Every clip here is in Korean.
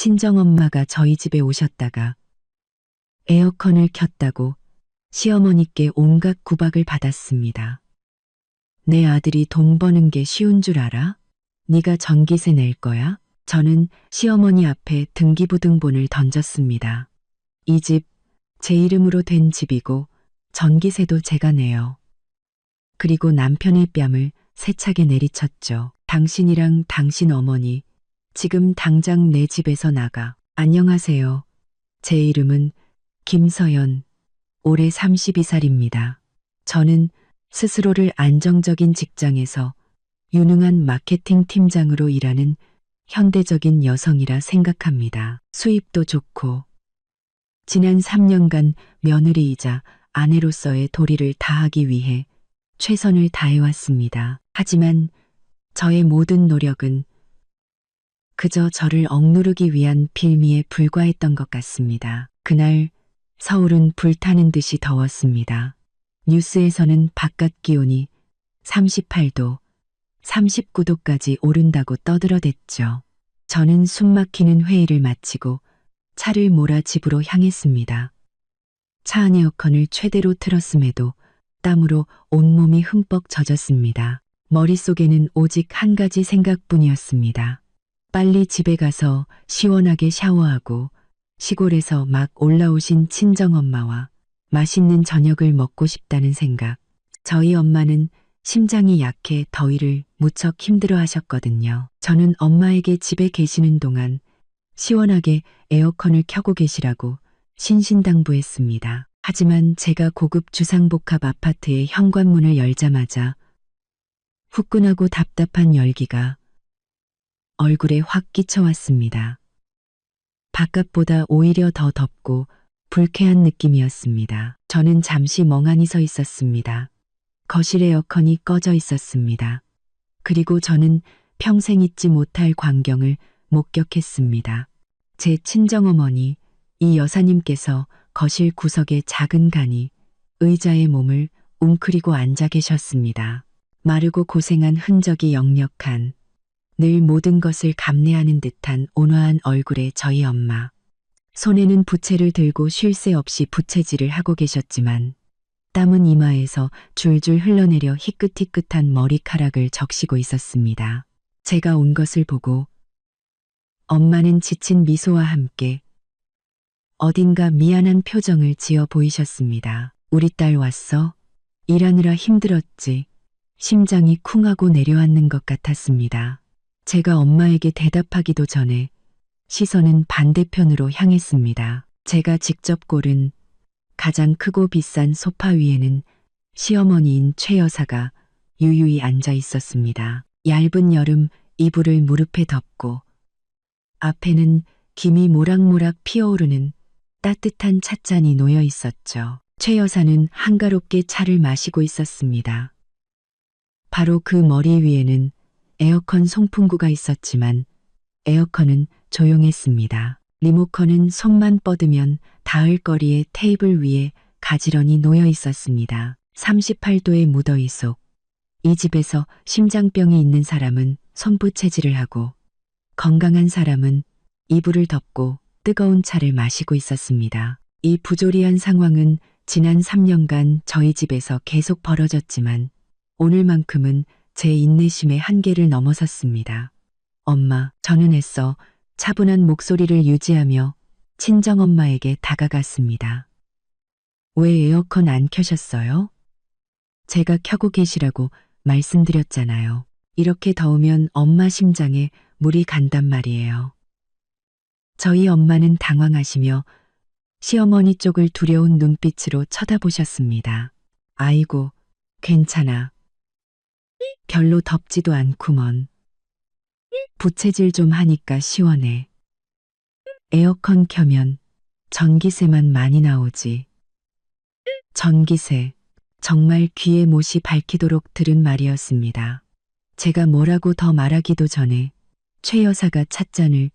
친정엄마가 저희 집에 오셨다가 에어컨을 켰다고 시어머니께 온갖 구박을 받았습니다. 내 아들이 돈 버는 게 쉬운 줄 알아? 네가 전기세 낼 거야? 저는 시어머니 앞에 등기부등본을 던졌습니다. 이 집 제 이름으로 된 집이고 전기세도 제가 내요. 그리고 남편의 뺨을 세차게 내리쳤죠. 당신이랑 당신 어머니 지금 당장 내 집에서 나가. 안녕하세요. 제 이름은 김서연, 올해 32살입니다. 저는 스스로를 안정적인 직장에서 유능한 마케팅 팀장으로 일하는 현대적인 여성이라 생각합니다. 수입도 좋고 지난 3년간 며느리이자 아내로서의 도리를 다하기 위해 최선을 다해왔습니다. 하지만 저의 모든 노력은 그저 저를 억누르기 위한 빌미에 불과했던 것 같습니다. 그날 서울은 불타는 듯이 더웠습니다. 뉴스에서는 바깥 기온이 38도, 39도까지 오른다고 떠들어댔죠. 저는 숨막히는 회의를 마치고 차를 몰아 집으로 향했습니다. 차 안 에어컨을 최대로 틀었음에도 땀으로 온몸이 흠뻑 젖었습니다. 머릿속에는 오직 한 가지 생각뿐이었습니다. 빨리 집에 가서 시원하게 샤워하고 시골에서 막 올라오신 친정엄마와 맛있는 저녁을 먹고 싶다는 생각. 저희 엄마는 심장이 약해 더위를 무척 힘들어 하셨거든요. 저는 엄마에게 집에 계시는 동안 시원하게 에어컨을 켜고 계시라고 신신당부했습니다. 하지만 제가 고급 주상복합 아파트의 현관문을 열자마자 후끈하고 답답한 열기가 얼굴에 확 끼쳐왔습니다. 바깥보다 오히려 더 덥고 불쾌한 느낌이었습니다. 저는 잠시 멍하니 서 있었습니다. 거실 에어컨이 꺼져 있었습니다. 그리고 저는 평생 잊지 못할 광경을 목격했습니다. 제 친정어머니, 이 여사님께서 거실 구석의 작은 간이 의자에 몸을 웅크리고 앉아 계셨습니다. 마르고 고생한 흔적이 역력한 늘 모든 것을 감내하는 듯한 온화한 얼굴의 저희 엄마. 손에는 부채를 들고 쉴 새 없이 부채질을 하고 계셨지만 땀은 이마에서 줄줄 흘러내려 희끗희끗한 머리카락을 적시고 있었습니다. 제가 온 것을 보고 엄마는 지친 미소와 함께 어딘가 미안한 표정을 지어 보이셨습니다. 우리 딸 왔어? 일하느라 힘들었지. 심장이 쿵하고 내려앉는 것 같았습니다. 제가 엄마에게 대답하기도 전에 시선은 반대편으로 향했습니다. 제가 직접 고른 가장 크고 비싼 소파 위에는 시어머니인 최 여사가 유유히 앉아 있었습니다. 얇은 여름 이불을 무릎에 덮고 앞에는 김이 모락모락 피어오르는 따뜻한 찻잔이 놓여 있었죠. 최 여사는 한가롭게 차를 마시고 있었습니다. 바로 그 머리 위에는 에어컨 송풍구가 있었지만 에어컨은 조용했습니다. 리모컨은 손만 뻗으면 닿을 거리의 테이블 위에 가지런히 놓여 있었습니다. 38도의 무더위 속 이 집에서 심장병이 있는 사람은 손부채질을 하고 건강한 사람은 이불을 덮고 뜨거운 차를 마시고 있었습니다. 이 부조리한 상황은 지난 3년간 저희 집에서 계속 벌어졌지만 오늘만큼은 제 인내심의 한계를 넘어섰습니다. 엄마, 저는 애써 차분한 목소리를 유지하며 친정엄마에게 다가갔습니다. 왜 에어컨 안 켜셨어요? 제가 켜고 계시라고 말씀드렸잖아요. 이렇게 더우면 엄마 심장에 물이 간단 말이에요. 저희 엄마는 당황하시며 시어머니 쪽을 두려운 눈빛으로 쳐다보셨습니다. 아이고, 괜찮아. 별로 덥지도 않구먼. 부채질 좀 하니까 시원해. 에어컨 켜면 전기세만 많이 나오지. 전기세. 정말 귀에 못이 박히도록 들은 말이었습니다. 제가 뭐라고 더 말하기도 전에 최 여사가 찻잔을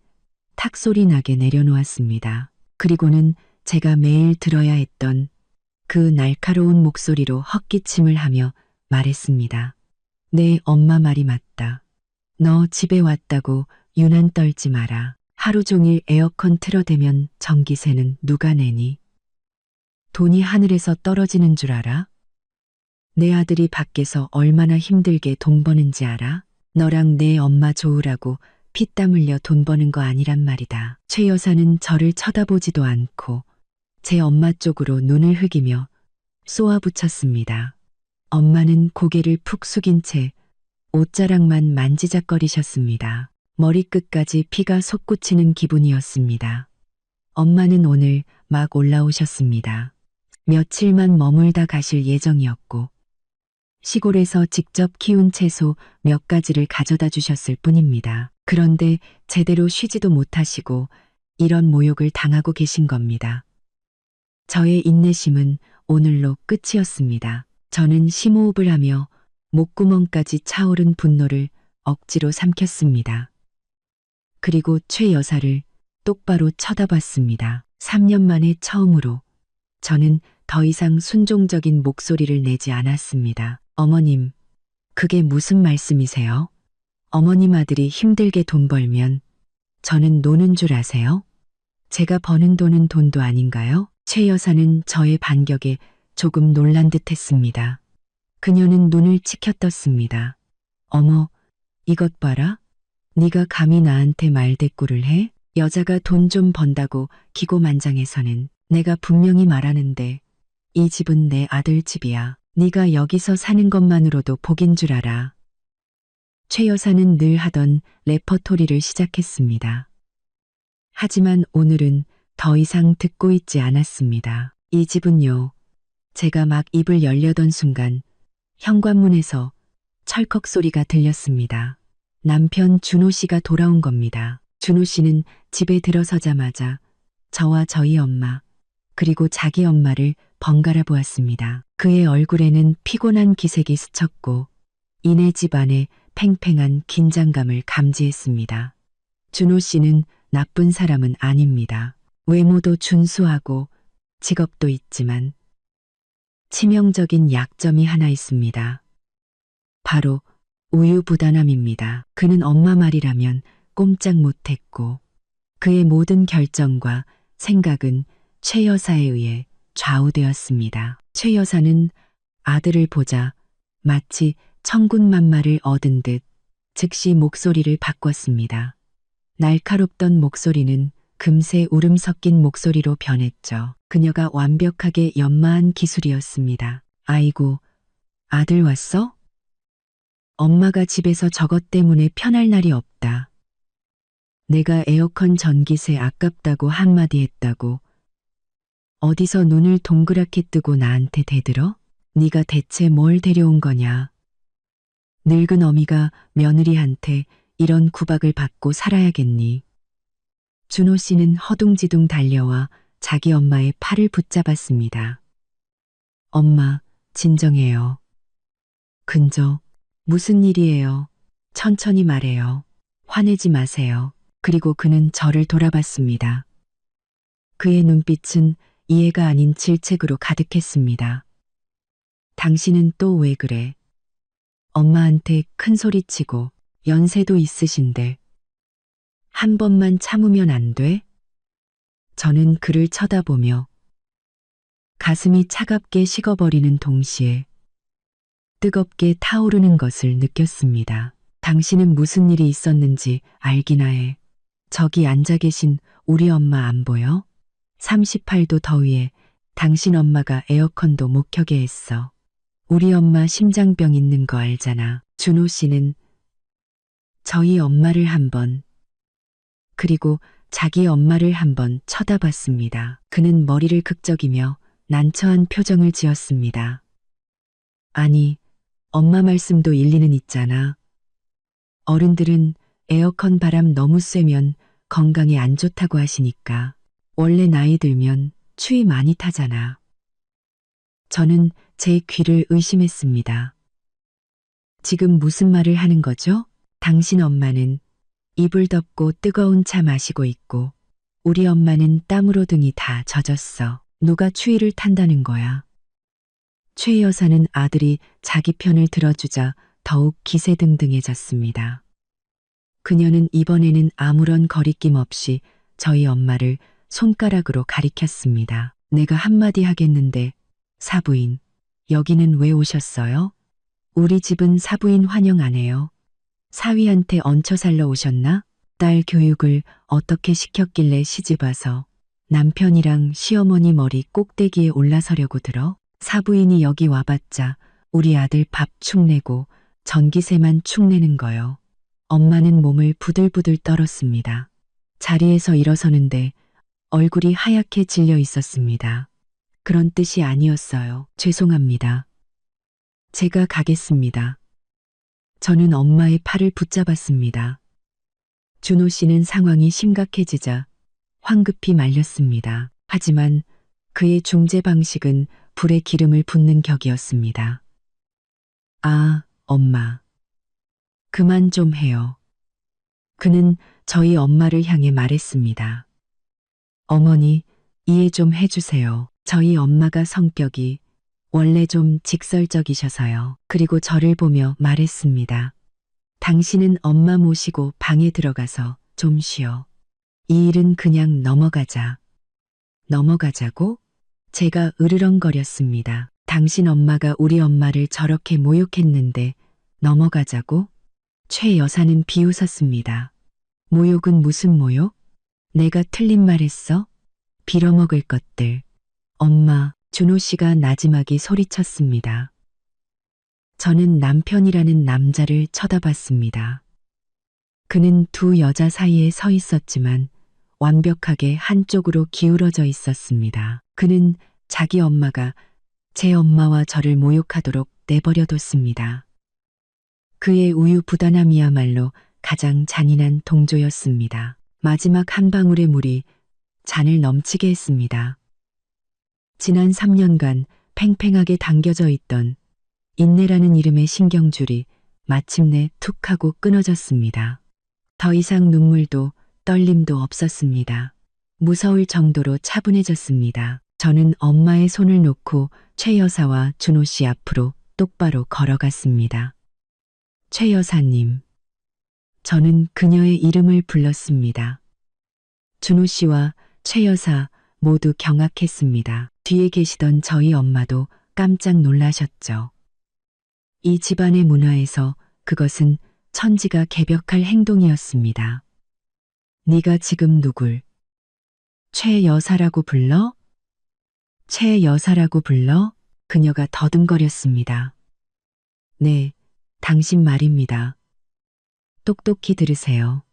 탁 소리 나게 내려놓았습니다. 그리고는 제가 매일 들어야 했던 그 날카로운 목소리로 헛기침을 하며 말했습니다. 내 엄마 말이 맞다. 너 집에 왔다고 유난 떨지 마라. 하루 종일 에어컨 틀어대면 전기세는 누가 내니? 돈이 하늘에서 떨어지는 줄 알아? 내 아들이 밖에서 얼마나 힘들게 돈 버는지 알아? 너랑 내 엄마 좋으라고 피땀 흘려 돈 버는 거 아니란 말이다. 최 여사는 저를 쳐다보지도 않고 제 엄마 쪽으로 눈을 흐기며 쏘아붙였습니다. 엄마는 고개를 푹 숙인 채 옷자락만 만지작거리셨습니다. 머리끝까지 피가 솟구치는 기분이었습니다. 엄마는 오늘 막 올라오셨습니다. 며칠만 머물다 가실 예정이었고 시골에서 직접 키운 채소 몇 가지를 가져다 주셨을 뿐입니다. 그런데 제대로 쉬지도 못하시고 이런 모욕을 당하고 계신 겁니다. 저의 인내심은 오늘로 끝이었습니다. 저는 심호흡을 하며 목구멍까지 차오른 분노를 억지로 삼켰습니다. 그리고 최 여사를 똑바로 쳐다봤습니다. 3년 만에 처음으로 저는 더 이상 순종적인 목소리를 내지 않았습니다. 어머님, 그게 무슨 말씀이세요? 어머님 아들이 힘들게 돈 벌면 저는 노는 줄 아세요? 제가 버는 돈은 돈도 아닌가요? 최 여사는 저의 반격에 조금 놀란 듯 했습니다. 그녀는 눈을 치켜떴습니다. 어머, 이것 봐라. 네가 감히 나한테 말대꾸를 해? 여자가 돈 좀 번다고 기고만장해서는 내가 분명히 말하는데 이 집은 내 아들 집이야. 네가 여기서 사는 것만으로도 복인 줄 알아. 최 여사는 늘 하던 레퍼토리를 시작했습니다. 하지만 오늘은 더 이상 듣고 있지 않았습니다. 이 집은요. 제가 막 입을 열려던 순간 현관문에서 철컥 소리가 들렸습니다. 남편 준호 씨가 돌아온 겁니다. 준호 씨는 집에 들어서자마자 저와 저희 엄마 그리고 자기 엄마를 번갈아 보았습니다. 그의 얼굴에는 피곤한 기색이 스쳤고 이내 집안에 팽팽한 긴장감을 감지했습니다. 준호 씨는 나쁜 사람은 아닙니다. 외모도 준수하고 직업도 있지만 치명적인 약점이 하나 있습니다. 바로 우유부단함입니다. 그는 엄마 말이라면 꼼짝 못했고 그의 모든 결정과 생각은 최 여사에 의해 좌우되었습니다. 최 여사는 아들을 보자 마치 천군만마를 얻은 듯 즉시 목소리를 바꿨습니다. 날카롭던 목소리는 금세 울음 섞인 목소리로 변했죠. 그녀가 완벽하게 연마한 기술이었습니다. 아이고, 아들 왔어? 엄마가 집에서 저것 때문에 편할 날이 없다. 내가 에어컨 전기세 아깝다고 한마디 했다고 어디서 눈을 동그랗게 뜨고 나한테 대들어? 네가 대체 뭘 데려온 거냐? 늙은 어미가 며느리한테 이런 구박을 받고 살아야겠니? 준호 씨는 허둥지둥 달려와 자기 엄마의 팔을 붙잡았습니다. 엄마, 진정해요. 근저, 무슨 일이에요? 천천히 말해요. 화내지 마세요. 그리고 그는 저를 돌아봤습니다. 그의 눈빛은 이해가 아닌 질책으로 가득했습니다. 당신은 또 왜 그래? 엄마한테 큰 소리치고 연세도 있으신데 한 번만 참으면 안 돼? 저는 그를 쳐다보며 가슴이 차갑게 식어버리는 동시에 뜨겁게 타오르는 것을 느꼈습니다. 당신은 무슨 일이 있었는지 알기나 해. 저기 앉아 계신 우리 엄마 안 보여? 38도 더위에 당신 엄마가 에어컨도 못 켜게 했어. 우리 엄마 심장병 있는 거 알잖아. 준호 씨는 저희 엄마를 한번 그리고 자기 엄마를 한번 쳐다봤습니다. 그는 머리를 극적이며 난처한 표정을 지었습니다. 아니, 엄마 말씀도 일리는 있잖아. 어른들은 에어컨 바람 너무 쐬면 건강에 안 좋다고 하시니까. 원래 나이 들면 추위 많이 타잖아. 저는 제 귀를 의심했습니다. 지금 무슨 말을 하는 거죠? 당신 엄마는 이불 덮고 뜨거운 차 마시고 있고 우리 엄마는 땀으로 등이 다 젖었어. 누가 추위를 탄다는 거야. 최 여사는 아들이 자기 편을 들어주자 더욱 기세등등해졌습니다. 그녀는 이번에는 아무런 거리낌 없이 저희 엄마를 손가락으로 가리켰습니다. 내가 한마디 하겠는데, 사부인, 여기는 왜 오셨어요? 우리 집은 사부인 환영 안 해요. 사위한테 얹혀 살러 오셨나? 딸 교육을 어떻게 시켰길래 시집와서 남편이랑 시어머니 머리 꼭대기에 올라서려고 들어? 사부인이 여기 와봤자 우리 아들 밥 축내고 전기세만 축내는 거요. 엄마는 몸을 부들부들 떨었습니다. 자리에서 일어서는데 얼굴이 하얗게 질려 있었습니다. 그런 뜻이 아니었어요. 죄송합니다. 제가 가겠습니다. 저는 엄마의 팔을 붙잡았습니다. 준호 씨는 상황이 심각해지자 황급히 말렸습니다. 하지만 그의 중재 방식은 불에 기름을 붓는 격이었습니다. 아, 엄마. 그만 좀 해요. 그는 저희 엄마를 향해 말했습니다. 어머니, 이해 좀 해주세요. 저희 엄마가 성격이 원래 좀 직설적이셔서요. 그리고 저를 보며 말했습니다. 당신은 엄마 모시고 방에 들어가서 좀 쉬어. 이 일은 그냥 넘어가자. 넘어가자고? 제가 으르렁거렸습니다. 당신 엄마가 우리 엄마를 저렇게 모욕했는데 넘어가자고? 최 여사는 비웃었습니다. 모욕은 무슨 모욕? 내가 틀린 말 했어? 빌어먹을 것들. 엄마, 준호 씨가 나지막이 소리쳤습니다. 저는 남편이라는 남자를 쳐다봤습니다. 그는 두 여자 사이에 서 있었지만 완벽하게 한쪽으로 기울어져 있었습니다. 그는 자기 엄마가 제 엄마와 저를 모욕하도록 내버려뒀습니다. 그의 우유부단함이야말로 가장 잔인한 동조였습니다. 마지막 한 방울의 물이 잔을 넘치게 했습니다. 지난 3년간 팽팽하게 당겨져 있던 인내라는 이름의 신경줄이 마침내 툭 하고 끊어졌습니다. 더 이상 눈물도 떨림도 없었습니다. 무서울 정도로 차분해졌습니다. 저는 엄마의 손을 놓고 최 여사와 준호 씨 앞으로 똑바로 걸어갔습니다. 최 여사님. 저는 그녀의 이름을 불렀습니다. 준호 씨와 최 여사 모두 경악했습니다. 뒤에 계시던 저희 엄마도 깜짝 놀라셨죠. 이 집안의 문화에서 그것은 천지가 개벽할 행동이었습니다. 네가 지금 누굴? 최 여사라고 불러? 최 여사라고 불러? 그녀가 더듬거렸습니다. 네, 당신 말입니다. 똑똑히 들으세요.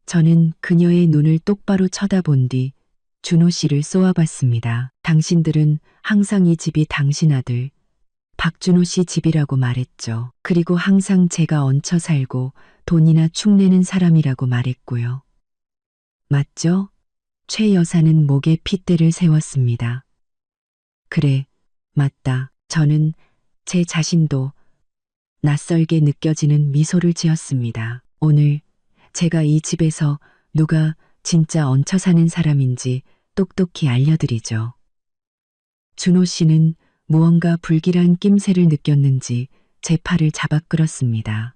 저는 그녀의 눈을 똑바로 쳐다본 뒤 준호 씨를 쏘아봤습니다. 당신들은 항상 이 집이 당신 아들 박준호 씨 집이라고 말했죠. 그리고 항상 제가 얹혀 살고 돈이나 축내는 사람이라고 말했고요. 맞죠? 최 여사는 목에 핏대를 세웠습니다. 그래, 맞다. 저는 제 자신도 낯설게 느껴지는 미소를 지었습니다. 오늘 제가 이 집에서 누가 진짜 얹혀 사는 사람인지 똑똑히 알려드리죠. 준호 씨는 무언가 불길한 낌새를 느꼈는지 제 팔을 잡아 끌었습니다.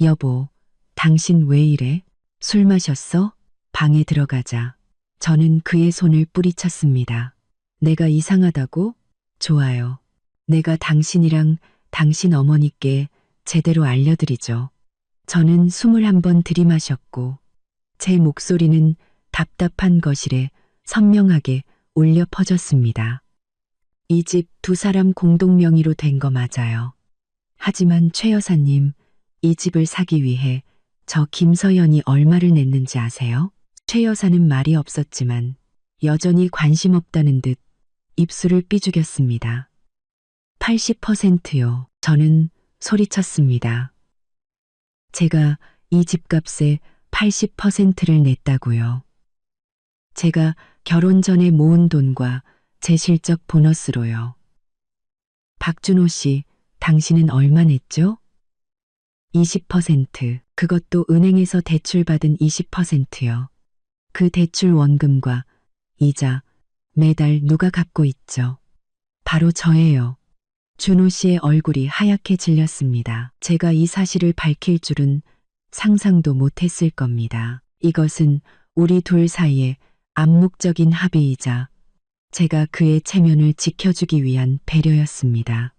여보, 당신 왜 이래? 술 마셨어? 방에 들어가자. 저는 그의 손을 뿌리쳤습니다. 내가 이상하다고? 좋아요. 내가 당신이랑 당신 어머니께 제대로 알려드리죠. 저는 숨을 한번 들이마셨고 제 목소리는 답답한 거실에 선명하게 울려 퍼졌습니다. 이 집 두 사람 공동 명의로 된 거 맞아요. 하지만 최 여사님, 이 집을 사기 위해 저 김서연이 얼마를 냈는지 아세요? 최 여사는 말이 없었지만 여전히 관심 없다는 듯 입술을 삐죽였습니다. 80%요. 저는 소리쳤습니다. 제가 이 집값의 80%를 냈다고요. 제가 결혼 전에 모은 돈과 제 실적 보너스로요. 박준호 씨, 당신은 얼마 냈죠? 20%. 그것도 은행에서 대출받은 20%요. 그 대출 원금과 이자 매달 누가 갚고 있죠? 바로 저예요. 준호 씨의 얼굴이 하얗게 질렸습니다. 제가 이 사실을 밝힐 줄은 상상도 못했을 겁니다. 이것은 우리 둘 사이의 암묵적인 합의이자 제가 그의 체면을 지켜주기 위한 배려였습니다.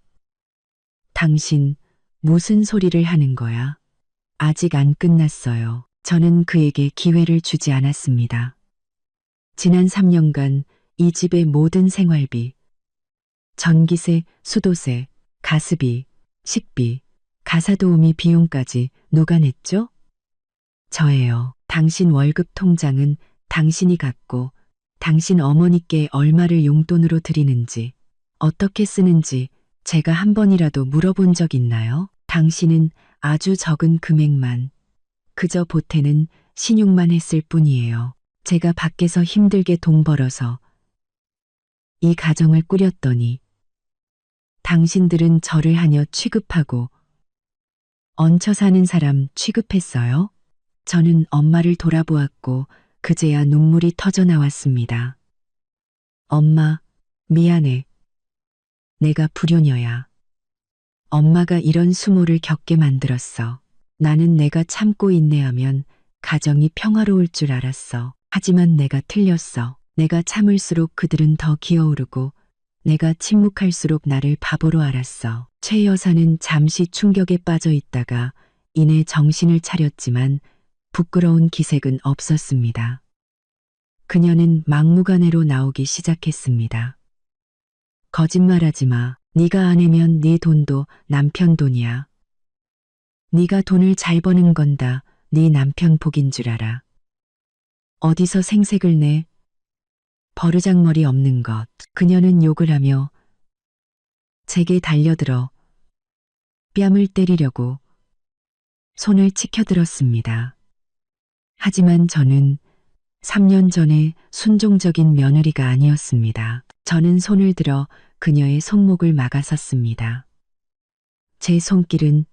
당신 무슨 소리를 하는 거야? 아직 안 끝났어요. 저는 그에게 기회를 주지 않았습니다. 지난 3년간 이 집의 모든 생활비, 전기세, 수도세, 가스비, 식비, 가사도우미 비용까지 누가 냈죠? 저예요. 당신 월급 통장은 당신이 갖고 당신 어머니께 얼마를 용돈으로 드리는지, 어떻게 쓰는지 제가 한 번이라도 물어본 적 있나요? 당신은 아주 적은 금액만, 그저 보태는 신용만 했을 뿐이에요. 제가 밖에서 힘들게 돈 벌어서 이 가정을 꾸렸더니 당신들은 저를 하녀 취급하고 얹혀 사는 사람 취급했어요? 저는 엄마를 돌아보았고 그제야 눈물이 터져 나왔습니다. 엄마, 미안해. 내가 불효녀야. 엄마가 이런 수모를 겪게 만들었어. 나는 내가 참고 인내하면 가정이 평화로울 줄 알았어. 하지만 내가 틀렸어. 내가 참을수록 그들은 더 기어오르고 내가 침묵할수록 나를 바보로 알았어. 최 여사는 잠시 충격에 빠져 있다가 이내 정신을 차렸지만 부끄러운 기색은 없었습니다. 그녀는 막무가내로 나오기 시작했습니다. 거짓말하지 마. 네가 안 내면 네 돈도 남편 돈이야. 네가 돈을 잘 버는 건다. 네 남편 복인 줄 알아. 어디서 생색을 내? 버르장머리 없는 것. 그녀는 욕을 하며 제게 달려들어 뺨을 때리려고 손을 치켜들었습니다. 하지만 저는 3년 전에 순종적인 며느리가 아니었습니다. 저는 손을 들어 그녀의 손목을 막아섰습니다. 제 손길은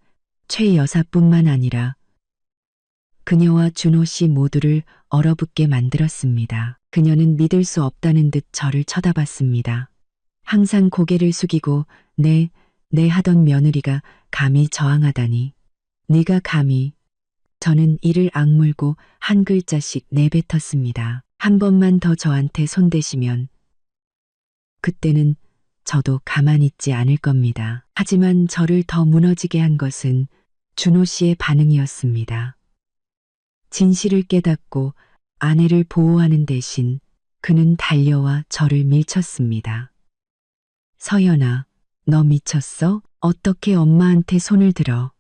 최 여사뿐만 아니라 그녀와 준호 씨 모두를 얼어붙게 만들었습니다. 그녀는 믿을 수 없다는 듯 저를 쳐다봤습니다. 항상 고개를 숙이고 네 하던 며느리가 감히 저항하다니. 네가 감히. 저는 이를 악물고 한 글자씩 내뱉었습니다. 한 번만 더 저한테 손대시면 그때는 저도 가만히 있지 않을 겁니다. 하지만 저를 더 무너지게 한 것은 준호 씨의 반응이었습니다. 진실을 깨닫고 아내를 보호하는 대신 그는 달려와 저를 밀쳤습니다. 서연아, 너 미쳤어? 어떻게 엄마한테 손을 들어?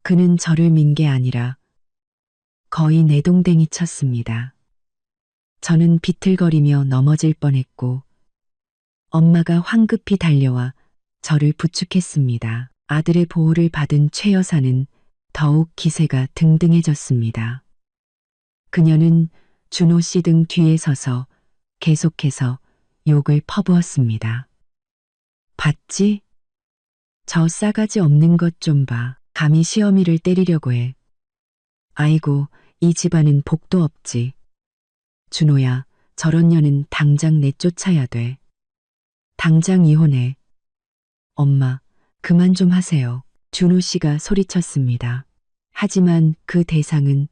그는 저를 민 게 아니라 거의 내동댕이 쳤습니다. 저는 비틀거리며 넘어질 뻔했고 엄마가 황급히 달려와 저를 부축했습니다. 아들의 보호를 받은 최 여사는 더욱 기세가 등등해졌습니다. 그녀는 준호 씨 등 뒤에 서서 계속해서 욕을 퍼부었습니다. 봤지? 저 싸가지 없는 것 좀 봐. 감히 시어미를 때리려고 해. 아이고, 이 집안은 복도 없지. 준호야, 저런 년은 당장 내쫓아야 돼. 당장 이혼해. 엄마, 그만 좀 하세요. 준호 씨가 소리쳤습니다. 하지만 그 대상은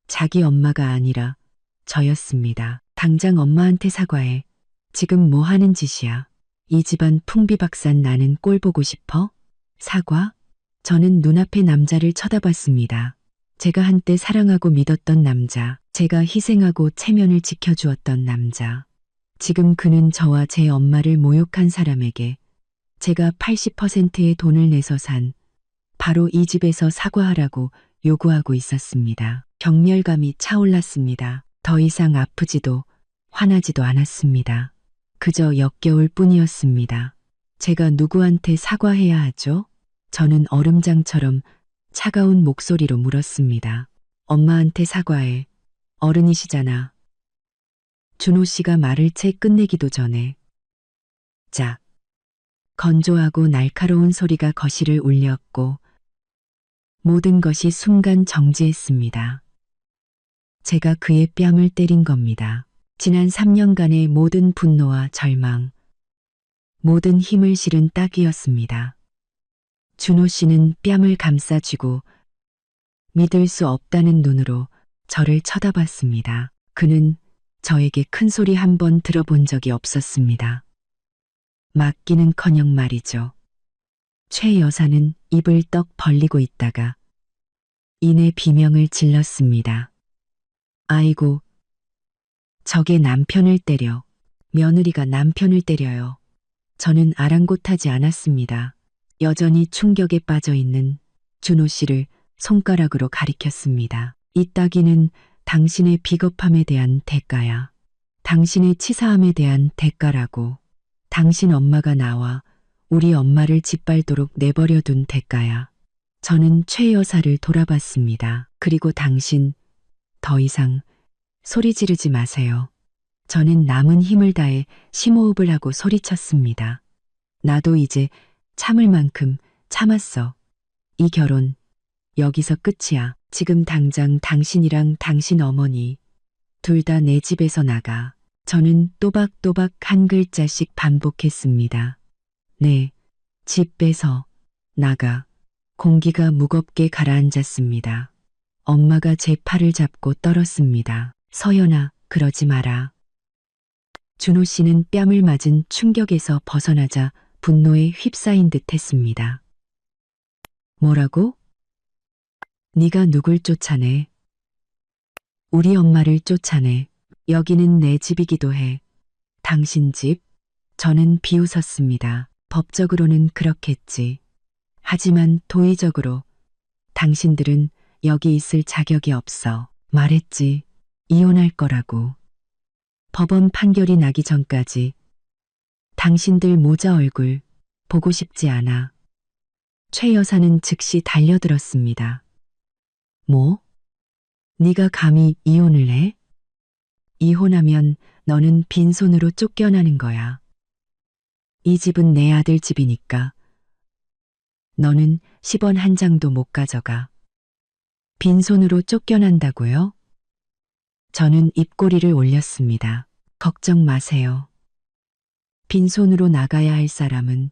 자기 엄마가 아니라 저였습니다. 당장 엄마한테 사과해. 지금 뭐 하는 짓이야? 이 집안 풍비박산 나는 꼴 보고 싶어? 사과? 저는 눈앞의 남자를 쳐다봤습니다. 제가 한때 사랑하고 믿었던 남자, 제가 희생하고 체면을 지켜주었던 남자. 지금 그는 저와 제 엄마를 모욕한 사람에게 제가 80%의 돈을 내서 산 바로 이 집에서 사과하라고 요구하고 있었습니다. 경멸감이 차올랐습니다. 더 이상 아프지도 화나지도 않았습니다. 그저 역겨울 뿐이었습니다. 제가 누구한테 사과해야 하죠? 저는 얼음장처럼 차가운 목소리로 물었습니다. 엄마한테 사과해. 어른이시잖아. 준호 씨가 말을 채 끝내기도 전에 짝. 건조하고 날카로운 소리가 거실을 울렸고 모든 것이 순간 정지했습니다. 제가 그의 뺨을 때린 겁니다. 지난 3년간의 모든 분노와 절망, 모든 힘을 실은 딱이었습니다. 준호 씨는 뺨을 감싸쥐고 믿을 수 없다는 눈으로 저를 쳐다봤습니다. 그는 저에게 큰 소리 한 번 들어본 적이 없었습니다. 맞기는커녕 말이죠. 최 여사는 입을 떡 벌리고 있다가 이내 비명을 질렀습니다. 아이고, 저게 남편을 때려. 며느리가 남편을 때려요. 저는 아랑곳하지 않았습니다. 여전히 충격에 빠져 있는 준호 씨를 손가락으로 가리켰습니다. 이 따기는 당신의 비겁함에 대한 대가야. 당신의 치사함에 대한 대가라고. 당신 엄마가 나와 우리 엄마를 짓밟도록 내버려 둔 대가야. 저는 최 여사를 돌아봤습니다. 그리고 당신, 더 이상 소리 지르지 마세요. 저는 남은 힘을 다해 심호흡을 하고 소리쳤습니다. 나도 이제 참을 만큼 참았어. 이 결혼, 여기서 끝이야. 지금 당장 당신이랑 당신 어머니, 둘 다 내 집에서 나가. 저는 또박또박 한 글자씩 반복했습니다. 네, 집에서 나가. 공기가 무겁게 가라앉았습니다. 엄마가 제 팔을 잡고 떨었습니다. 서연아, 그러지 마라. 준호 씨는 뺨을 맞은 충격에서 벗어나자 분노에 휩싸인 듯 했습니다. 뭐라고? 네가 누굴 쫓아내? 우리 엄마를 쫓아내. 여기는 내 집이기도 해. 당신 집? 저는 비웃었습니다. 법적으로는 그렇겠지. 하지만 도의적으로 당신들은 여기 있을 자격이 없어. 말했지. 이혼할 거라고. 법원 판결이 나기 전까지 당신들 모자 얼굴 보고 싶지 않아. 최 여사는 즉시 달려들었습니다. 뭐? 네가 감히 이혼을 해? 이혼하면 너는 빈손으로 쫓겨나는 거야. 이 집은 내 아들 집이니까. 너는 10원 한 장도 못 가져가. 빈손으로 쫓겨난다고요? 저는 입꼬리를 올렸습니다. 걱정 마세요. 빈손으로 나가야 할 사람은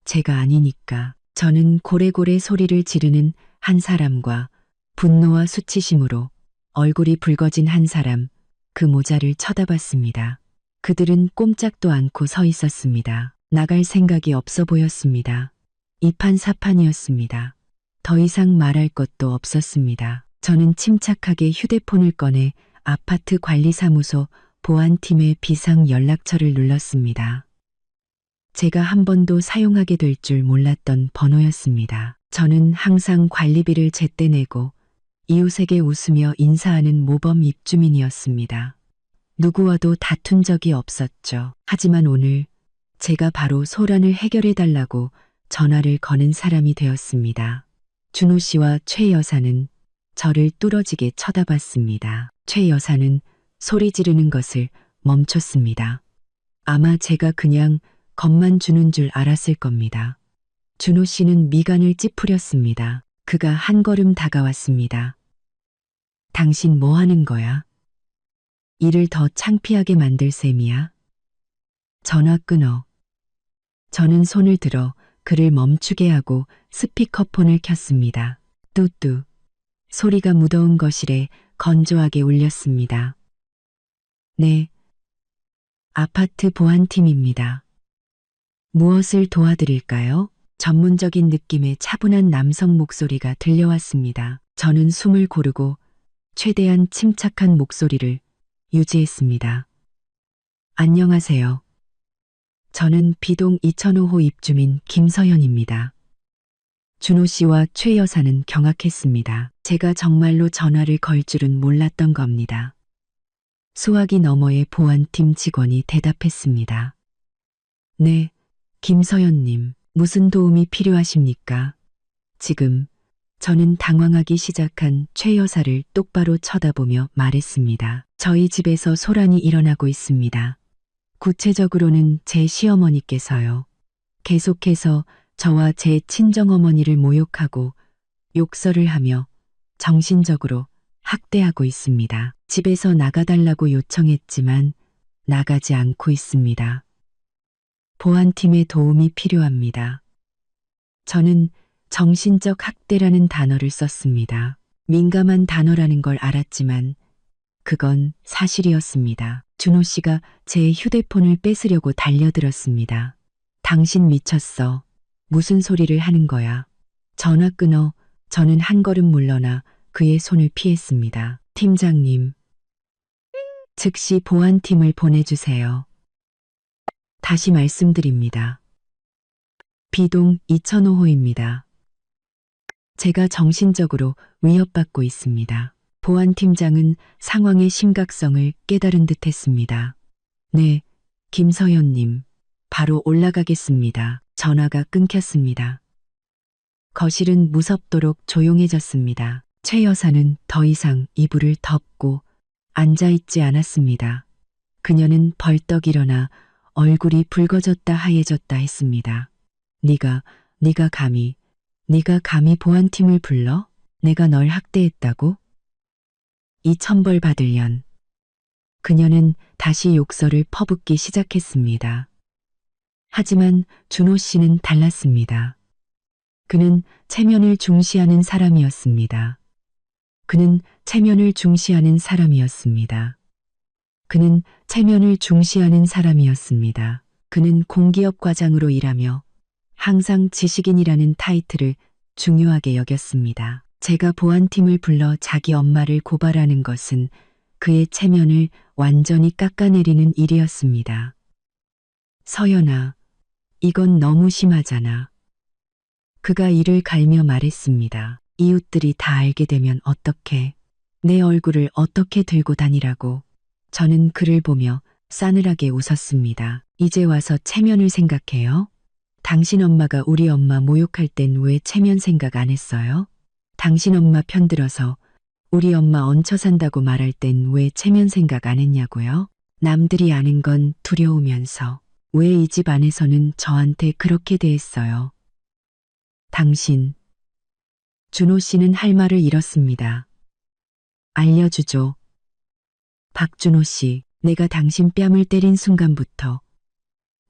제가 아니니까. 저는 고래고래 소리를 지르는 한 사람과 분노와 수치심으로 얼굴이 붉어진 한 사람, 그 모자를 쳐다봤습니다. 그들은 꼼짝도 않고 서 있었습니다. 나갈 생각이 없어 보였습니다. 이판사판이었습니다. 더 이상 말할 것도 없었습니다. 저는 침착하게 휴대폰을 꺼내 아파트 관리사무소 보안팀의 비상 연락처를 눌렀습니다. 제가 한 번도 사용하게 될 줄 몰랐던 번호였습니다. 저는 항상 관리비를 제때 내고 이웃에게 웃으며 인사하는 모범 입주민이었습니다. 누구와도 다툰 적이 없었죠. 하지만 오늘 제가 바로 소란을 해결해달라고 전화를 거는 사람이 되었습니다. 준호 씨와 최 여사는 저를 뚫어지게 쳐다봤습니다. 최 여사는 소리 지르는 것을 멈췄습니다. 아마 제가 그냥 겁만 주는 줄 알았을 겁니다. 준호 씨는 미간을 찌푸렸습니다. 그가 한 걸음 다가왔습니다. 당신 뭐 하는 거야? 일을 더 창피하게 만들 셈이야? 전화 끊어. 저는 손을 들어 그를 멈추게 하고 스피커폰을 켰습니다. 뚜뚜. 소리가 무더운 거실에 건조하게 울렸습니다. 네. 아파트 보안팀입니다. 무엇을 도와드릴까요? 전문적인 느낌의 차분한 남성 목소리가 들려왔습니다. 저는 숨을 고르고 최대한 침착한 목소리를 유지했습니다. 안녕하세요. 저는 비동 2005호 입주민 김서연입니다. 준호 씨와 최 여사는 경악했습니다. 제가 정말로 전화를 걸 줄은 몰랐던 겁니다. 수화기 너머의 보안팀 직원이 대답했습니다. 네, 김서연님, 무슨 도움이 필요하십니까? 지금 저는 당황하기 시작한 최 여사를 똑바로 쳐다보며 말했습니다. 저희 집에서 소란이 일어나고 있습니다. 구체적으로는 제 시어머니께서요. 계속해서 저와 제 친정어머니를 모욕하고 욕설을 하며 정신적으로 학대하고 있습니다. 집에서 나가달라고 요청했지만 나가지 않고 있습니다. 보안팀의 도움이 필요합니다. 저는 정신적 학대라는 단어를 썼습니다. 민감한 단어라는 걸 알았지만 그건 사실이었습니다. 준호 씨가 제 휴대폰을 뺏으려고 달려들었습니다. 당신 미쳤어. 무슨 소리를 하는 거야. 전화 끊어. 저는 한 걸음 물러나 그의 손을 피했습니다. 팀장님. 즉시 보안팀을 보내주세요. 다시 말씀드립니다. B동 2005호입니다. 제가 정신적으로 위협받고 있습니다. 보안팀장은 상황의 심각성을 깨달은 듯 했습니다. 네, 김서연님. 바로 올라가겠습니다. 전화가 끊겼습니다. 거실은 무섭도록 조용해졌습니다. 최 여사는 더 이상 이불을 덮고 앉아있지 않았습니다. 그녀는 벌떡 일어나 얼굴이 붉어졌다 하얘졌다 했습니다. 네가 감히 보안팀을 불러? 내가 널 학대했다고? 이 천벌 받을 년. 그녀는 다시 욕설을 퍼붓기 시작했습니다. 하지만 준호 씨는 달랐습니다. 그는 체면을 중시하는 사람이었습니다. 그는 체면을 중시하는 사람이었습니다. 그는 체면을 중시하는 사람이었습니다. 그는 공기업 과장으로 일하며 항상 지식인이라는 타이틀을 중요하게 여겼습니다. 제가 보안팀을 불러 자기 엄마를 고발하는 것은 그의 체면을 완전히 깎아내리는 일이었습니다. 서연아, 이건 너무 심하잖아. 그가 이를 갈며 말했습니다. 이웃들이 다 알게 되면 어떡해? 내 얼굴을 어떻게 들고 다니라고. 저는 그를 보며 싸늘하게 웃었습니다. 이제 와서 체면을 생각해요? 당신 엄마가 우리 엄마 모욕할 땐 왜 체면 생각 안 했어요? 당신 엄마 편들어서 우리 엄마 얹혀 산다고 말할 땐 왜 체면 생각 안 했냐고요? 남들이 아는 건 두려우면서 왜 이 집 안에서는 저한테 그렇게 대했어요? 당신. 준호 씨는 할 말을 잃었습니다. 알려주죠. 박준호 씨, 내가 당신 뺨을 때린 순간부터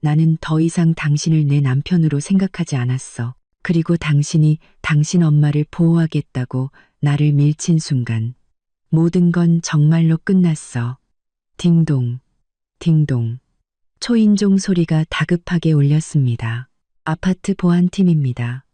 나는 더 이상 당신을 내 남편으로 생각하지 않았어. 그리고 당신이 당신 엄마를 보호하겠다고 나를 밀친 순간 모든 건 정말로 끝났어. 딩동, 딩동. 초인종 소리가 다급하게 울렸습니다. 아파트 보안팀입니다.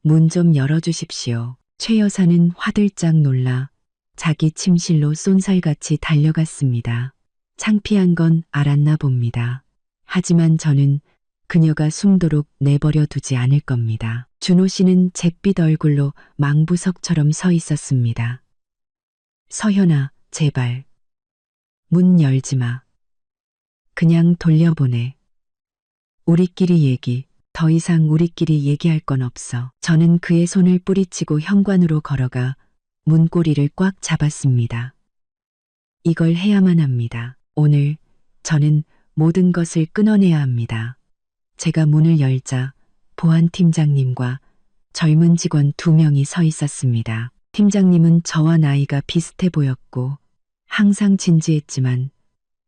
문 좀 열어주십시오. 최 여사는 화들짝 놀라 자기 침실로 쏜살같이 달려갔습니다. 창피한 건 알았나 봅니다. 하지만 저는 그녀가 숨도록 내버려 두지 않을 겁니다. 준호 씨는 잿빛 얼굴로 망부석처럼 서 있었습니다. 서현아, 제발. 문 열지 마. 그냥 돌려보내. 더 이상 우리끼리 얘기할 건 없어. 저는 그의 손을 뿌리치고 현관으로 걸어가 문고리를 꽉 잡았습니다. 이걸 해야만 합니다. 오늘 저는 모든 것을 끊어내야 합니다. 제가 문을 열자 보안팀장님과 젊은 직원 2명이 서 있었습니다. 팀장님은 저와 나이가 비슷해 보였고 항상 진지했지만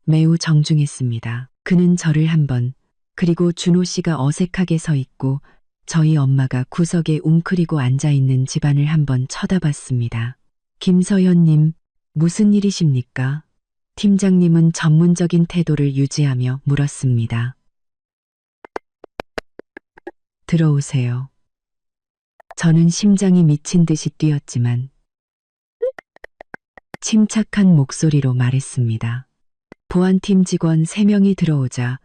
매우 정중했습니다. 그는 저를 한번, 그리고 준호 씨가 어색하게 서 있고 저희 엄마가 구석에 웅크리고 앉아있는 집안을 한번 쳐다봤습니다. 김서연님, 무슨 일이십니까? 팀장님은 전문적인 태도를 유지하며 물었습니다. 들어오세요. 저는 심장이 미친 듯이 뛰었지만 침착한 목소리로 말했습니다. 보안팀 직원 3명이 들어오자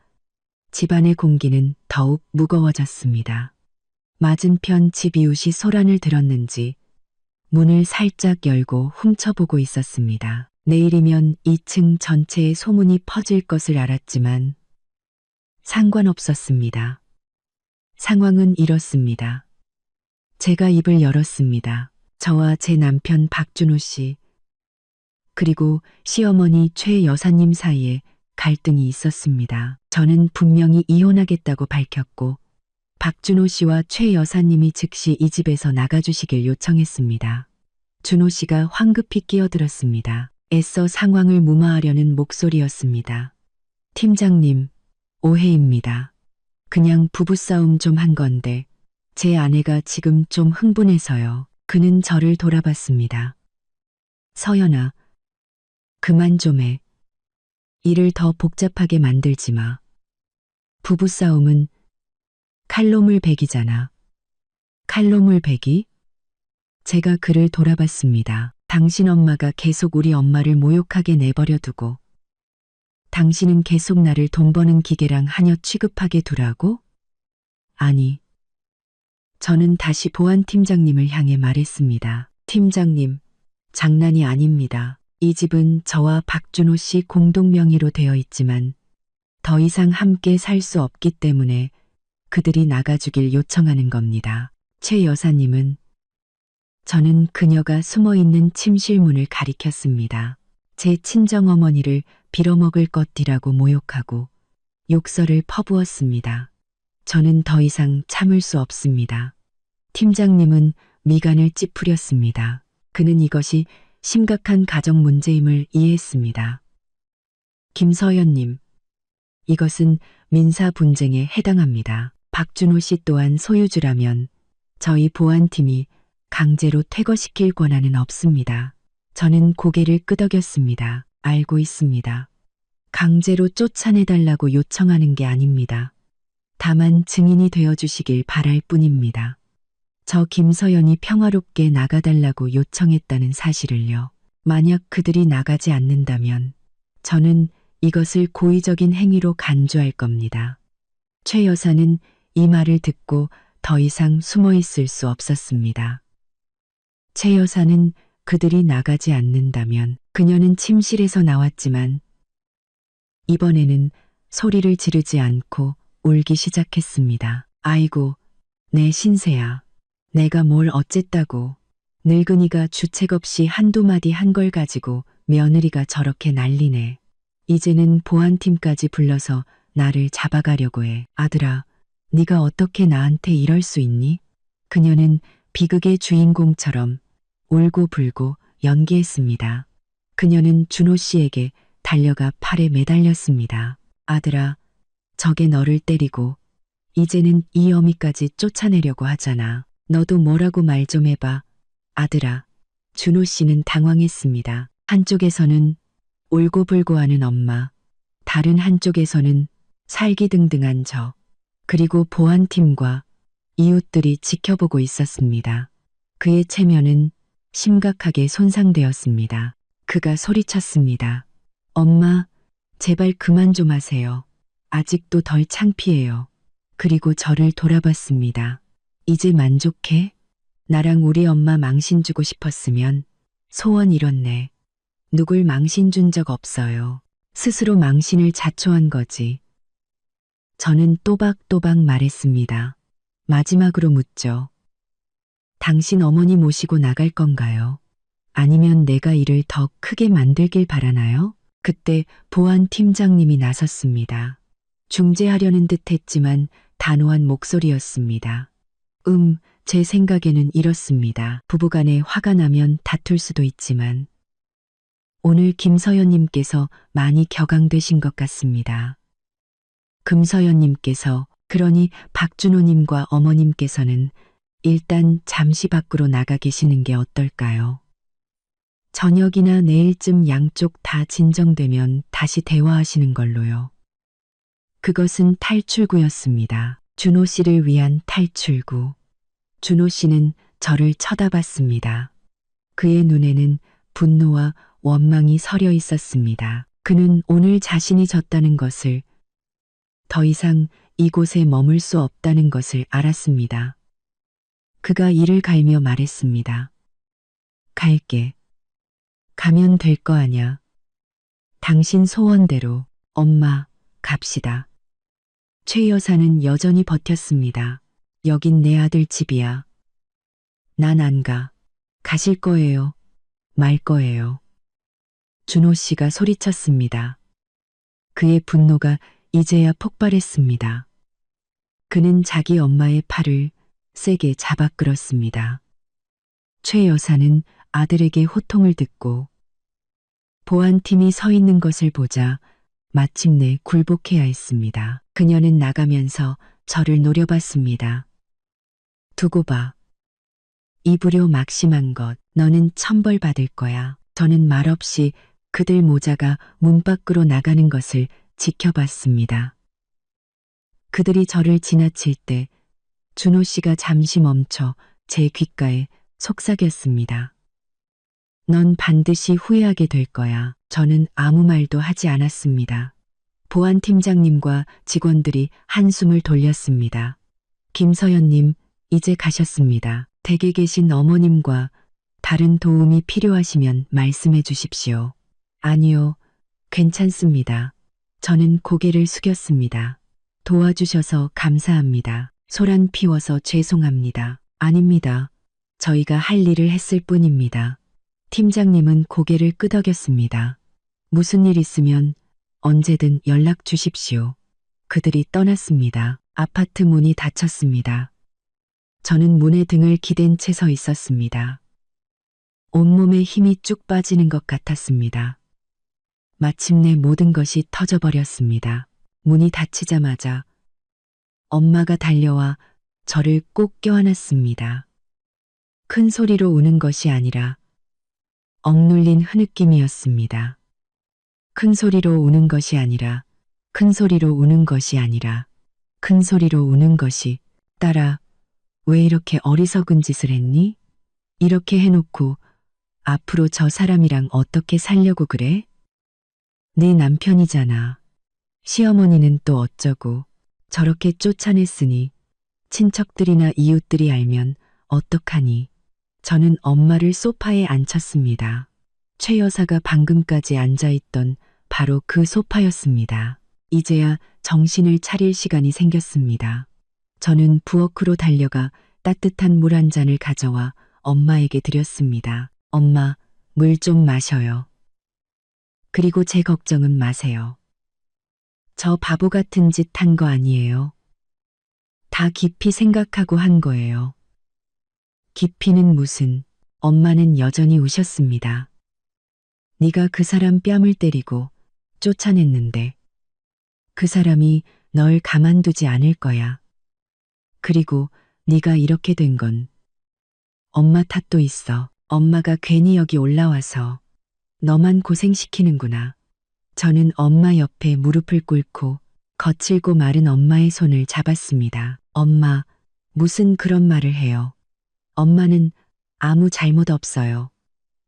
집안의 공기는 더욱 무거워졌습니다. 맞은편 집 이웃이 소란을 들었는지 문을 살짝 열고 훔쳐보고 있었습니다. 내일이면 2층 전체에 소문이 퍼질 것을 알았지만 상관없었습니다. 상황은 이렇습니다. 제가 입을 열었습니다. 저와 제 남편 박준호 씨, 그리고 시어머니 최 여사님 사이에 갈등이 있었습니다. 저는 분명히 이혼하겠다고 밝혔고 박준호 씨와 최 여사님이 즉시 이 집에서 나가주시길 요청했습니다. 준호 씨가 황급히 끼어들었습니다. 애써 상황을 무마하려는 목소리였습니다. 팀장님, 오해입니다. 그냥 부부싸움 좀 한 건데 제 아내가 지금 좀 흥분해서요. 그는 저를 돌아봤습니다. 서연아, 그만 좀 해. 일을 더 복잡하게 만들지 마. 부부싸움은 칼로물 백이잖아. 칼로물 백이? 제가 그를 돌아봤습니다. 당신 엄마가 계속 우리 엄마를 모욕하게 내버려 두고 당신은 계속 나를 돈 버는 기계랑 하녀 취급하게 두라고? 아니. 저는 다시 보안 팀장님을 향해 말했습니다. 팀장님, 장난이 아닙니다. 이 집은 저와 박준호 씨 공동 명의로 되어 있지만 더 이상 함께 살 수 없기 때문에 그들이 나가주길 요청하는 겁니다. 최 여사님은 저는 그녀가 숨어있는 침실 문을 가리켰습니다. 제 친정어머니를 빌어먹을 것이라고 모욕하고 욕설을 퍼부었습니다. 저는 더 이상 참을 수 없습니다. 팀장님은 미간을 찌푸렸습니다. 그는 이것이 심각한 가정 문제임을 이해했습니다. 김서연님, 이것은 민사 분쟁에 해당합니다. 박준호 씨 또한 소유주라면 저희 보안팀이 강제로 퇴거시킬 권한은 없습니다. 저는 고개를 끄덕였습니다. 알고 있습니다. 강제로 쫓아내달라고 요청하는 게 아닙니다. 다만 증인이 되어주시길 바랄 뿐입니다. 저 김서연이 평화롭게 나가달라고 요청했다는 사실을요. 만약 그들이 나가지 않는다면 저는 이것을 고의적인 행위로 간주할 겁니다. 최 여사는 이 말을 듣고 더 이상 숨어 있을 수 없었습니다. 최 여사는 그들이 나가지 않는다면 그녀는 침실에서 나왔지만 이번에는 소리를 지르지 않고 울기 시작했습니다. 아이고, 내 신세야. 내가 뭘 어쨌다고. 늙은이가 주책 없이 한두 마디 한 걸 가지고 며느리가 저렇게 난리네. 이제는 보안팀까지 불러서 나를 잡아가려고 해. 아들아, 네가 어떻게 나한테 이럴 수 있니? 그녀는 비극의 주인공처럼 울고불고 연기했습니다. 그녀는 준호 씨에게 달려가 팔에 매달렸습니다. 아들아, 저게 너를 때리고 이제는 이 어미까지 쫓아내려고 하잖아. 너도 뭐라고 말 좀 해봐. 아들아. 준호 씨는 당황했습니다. 한쪽에서는 울고불고하는 엄마, 다른 한쪽에서는 살기등등한 저, 그리고 보안팀과 이웃들이 지켜보고 있었습니다. 그의 체면은 심각하게 손상되었습니다. 그가 소리쳤습니다. 엄마, 제발 그만 좀 하세요. 아직도 덜 창피해요. 그리고 저를 돌아봤습니다. 이제 만족해? 나랑 우리 엄마 망신 주고 싶었으면 소원 이뤘네. 누굴 망신 준 적 없어요. 스스로 망신을 자초한 거지. 저는 또박또박 말했습니다. 마지막으로 묻죠. 당신 어머니 모시고 나갈 건가요? 아니면 내가 일을 더 크게 만들길 바라나요? 그때 보안 팀장님이 나섰습니다. 중재하려는 듯 했지만 단호한 목소리였습니다. 제 생각에는 이렇습니다. 부부간에 화가 나면 다툴 수도 있지만 오늘 김서연님께서 많이 격앙되신 것 같습니다. 금서연님께서, 그러니 박준호님과 어머님께서는 일단 잠시 밖으로 나가 계시는 게 어떨까요? 저녁이나 내일쯤 양쪽 다 진정되면 다시 대화하시는 걸로요. 그것은 탈출구였습니다. 준호 씨를 위한 탈출구. 준호 씨는 저를 쳐다봤습니다. 그의 눈에는 분노와 원망이 서려 있었습니다. 그는 오늘 자신이 졌다는 것을, 더 이상 이곳에 머물 수 없다는 것을 알았습니다. 그가 이를 갈며 말했습니다. 갈게. 가면 될 거 아냐. 당신 소원대로. 엄마, 갑시다. 최 여사는 여전히 버텼습니다. 여긴 내 아들 집이야. 난 안 가. 가실 거예요. 말 거예요. 준호 씨가 소리쳤습니다. 그의 분노가 이제야 폭발했습니다. 그는 자기 엄마의 팔을 세게 잡아 끌었습니다. 최 여사는 아들에게 호통을 듣고 보안팀이 서 있는 것을 보자 마침내 굴복해야 했습니다. 그녀는 나가면서 저를 노려봤습니다. 두고 봐. 입으로 막심한 것, 너는 천벌받을 거야. 저는 말없이 그들 모자가 문 밖으로 나가는 것을 지켜봤습니다. 그들이 저를 지나칠 때 준호 씨가 잠시 멈춰 제 귓가에 속삭였습니다. 넌 반드시 후회하게 될 거야. 저는 아무 말도 하지 않았습니다. 보안팀장님과 직원들이 한숨을 돌렸습니다. 김서연님, 이제 가셨습니다. 댁에 계신 어머님과 다른 도움이 필요하시면 말씀해 주십시오. 아니요, 괜찮습니다. 저는 고개를 숙였습니다. 도와주셔서 감사합니다. 소란 피워서 죄송합니다. 아닙니다. 저희가 할 일을 했을 뿐입니다. 팀장님은 고개를 끄덕였습니다. 무슨 일 있으면 언제든 연락 주십시오. 그들이 떠났습니다. 아파트 문이 닫혔습니다. 저는 문에 등을 기댄 채 서 있었습니다. 온몸에 힘이 쭉 빠지는 것 같았습니다. 마침내 모든 것이 터져버렸습니다. 문이 닫히자마자 엄마가 달려와 저를 꼭 껴안았습니다. 큰 소리로 우는 것이 아니라 억눌린 흐느낌이었습니다. 큰 소리로 우는 것이 아니라, 큰 소리로 우는 것이 아니라, 큰 소리로 우는 것이, 딸아, 왜 이렇게 어리석은 짓을 했니? 이렇게 해놓고 앞으로 저 사람이랑 어떻게 살려고 그래? 네 남편이잖아. 시어머니는 또 어쩌고 저렇게 쫓아냈으니 친척들이나 이웃들이 알면 어떡하니? 저는 엄마를 소파에 앉혔습니다. 최 여사가 방금까지 앉아있던 바로 그 소파였습니다. 이제야 정신을 차릴 시간이 생겼습니다. 저는 부엌으로 달려가 따뜻한 물 한 잔을 가져와 엄마에게 드렸습니다. 엄마, 물 좀 마셔요. 그리고 제 걱정은 마세요. 저 바보 같은 짓 한 거 아니에요. 다 깊이 생각하고 한 거예요. 깊이는 무슨, 엄마는 여전히 우셨습니다. 네가 그 사람 뺨을 때리고 쫓아냈는데 그 사람이 널 가만두지 않을 거야. 그리고 네가 이렇게 된 건 엄마 탓도 있어. 엄마가 괜히 여기 올라와서 너만 고생시키는구나. 저는 엄마 옆에 무릎을 꿇고 거칠고 마른 엄마의 손을 잡았습니다. 엄마, 무슨 그런 말을 해요. 엄마는 아무 잘못 없어요.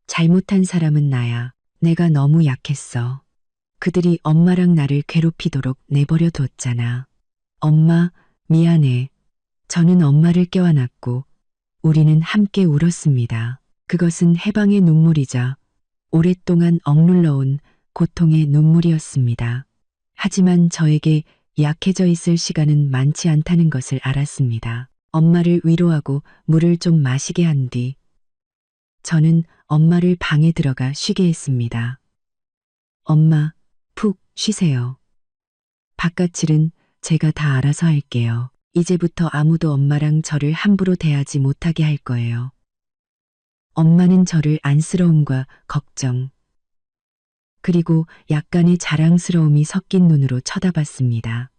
잘못한 사람은 나야. 내가 너무 약했어. 그들이 엄마랑 나를 괴롭히도록 내버려 뒀잖아. 엄마, 미안해. 저는 엄마를 껴안았고 우리는 함께 울었습니다. 그것은 해방의 눈물이자 오랫동안 억눌러온 고통의 눈물이었습니다. 하지만 저에게 약해져 있을 시간은 많지 않다는 것을 알았습니다. 엄마를 위로하고 물을 좀 마시게 한 뒤 저는 엄마를 방에 들어가 쉬게 했습니다. 엄마, 푹 쉬세요. 바깥 일은 제가 다 알아서 할게요. 이제부터 아무도 엄마랑 저를 함부로 대하지 못하게 할 거예요. 엄마는 저를 안쓰러움과 걱정, 그리고 약간의 자랑스러움이 섞인 눈으로 쳐다봤습니다.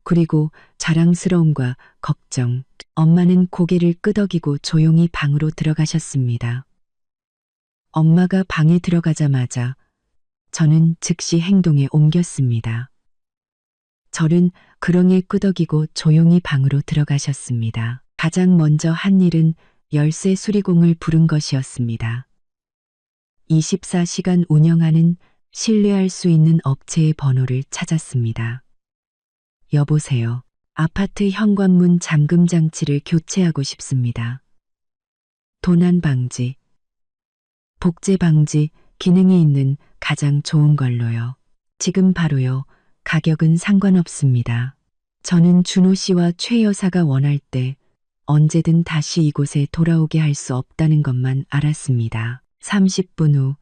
그리고 자랑스러움과 걱정, 엄마는 고개를 끄덕이고 조용히 방으로 들어가셨습니다. 엄마가 방에 들어가자마자 저는 즉시 행동에 옮겼습니다. 저는 그렁에 끄덕이고 조용히 방으로 들어가셨습니다. 가장 먼저 한 일은 열쇠 수리공을 부른 것이었습니다. 24시간 운영하는 신뢰할 수 있는 업체의 번호를 찾았습니다. 여보세요. 아파트 현관문 잠금 장치를 교체하고 싶습니다. 도난 방지, 복제 방지 기능이 있는 가장 좋은 걸로요. 지금 바로요. 가격은 상관없습니다. 저는 준호 씨와 최 여사가 원할 때 언제든 다시 이곳에 돌아오게 할 수 없다는 것만 알았습니다. 30분 후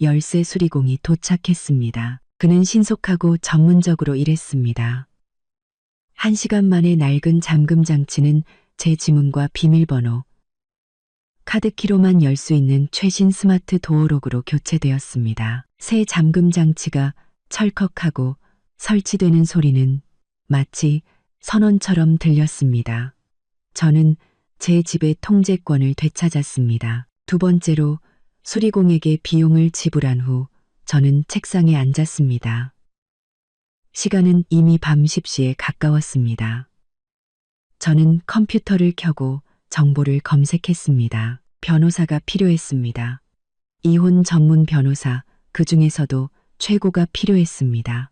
열쇠 수리공이 도착했습니다. 그는 신속하고 전문적으로 일했습니다. 1시간 만에 낡은 잠금 장치는 제 지문과 비밀번호, 카드키로만 열 수 있는 최신 스마트 도어록으로 교체되었습니다. 새 잠금 장치가 철컥하고 설치되는 소리는 마치 선언처럼 들렸습니다. 저는 제 집의 통제권을 되찾았습니다. 두 번째로 수리공에게 비용을 지불한 후 저는 책상에 앉았습니다. 시간은 이미 밤 10시에 가까웠습니다. 저는 컴퓨터를 켜고 정보를 검색했습니다. 변호사가 필요했습니다. 이혼 전문 변호사, 그 중에서도 최고가 필요했습니다.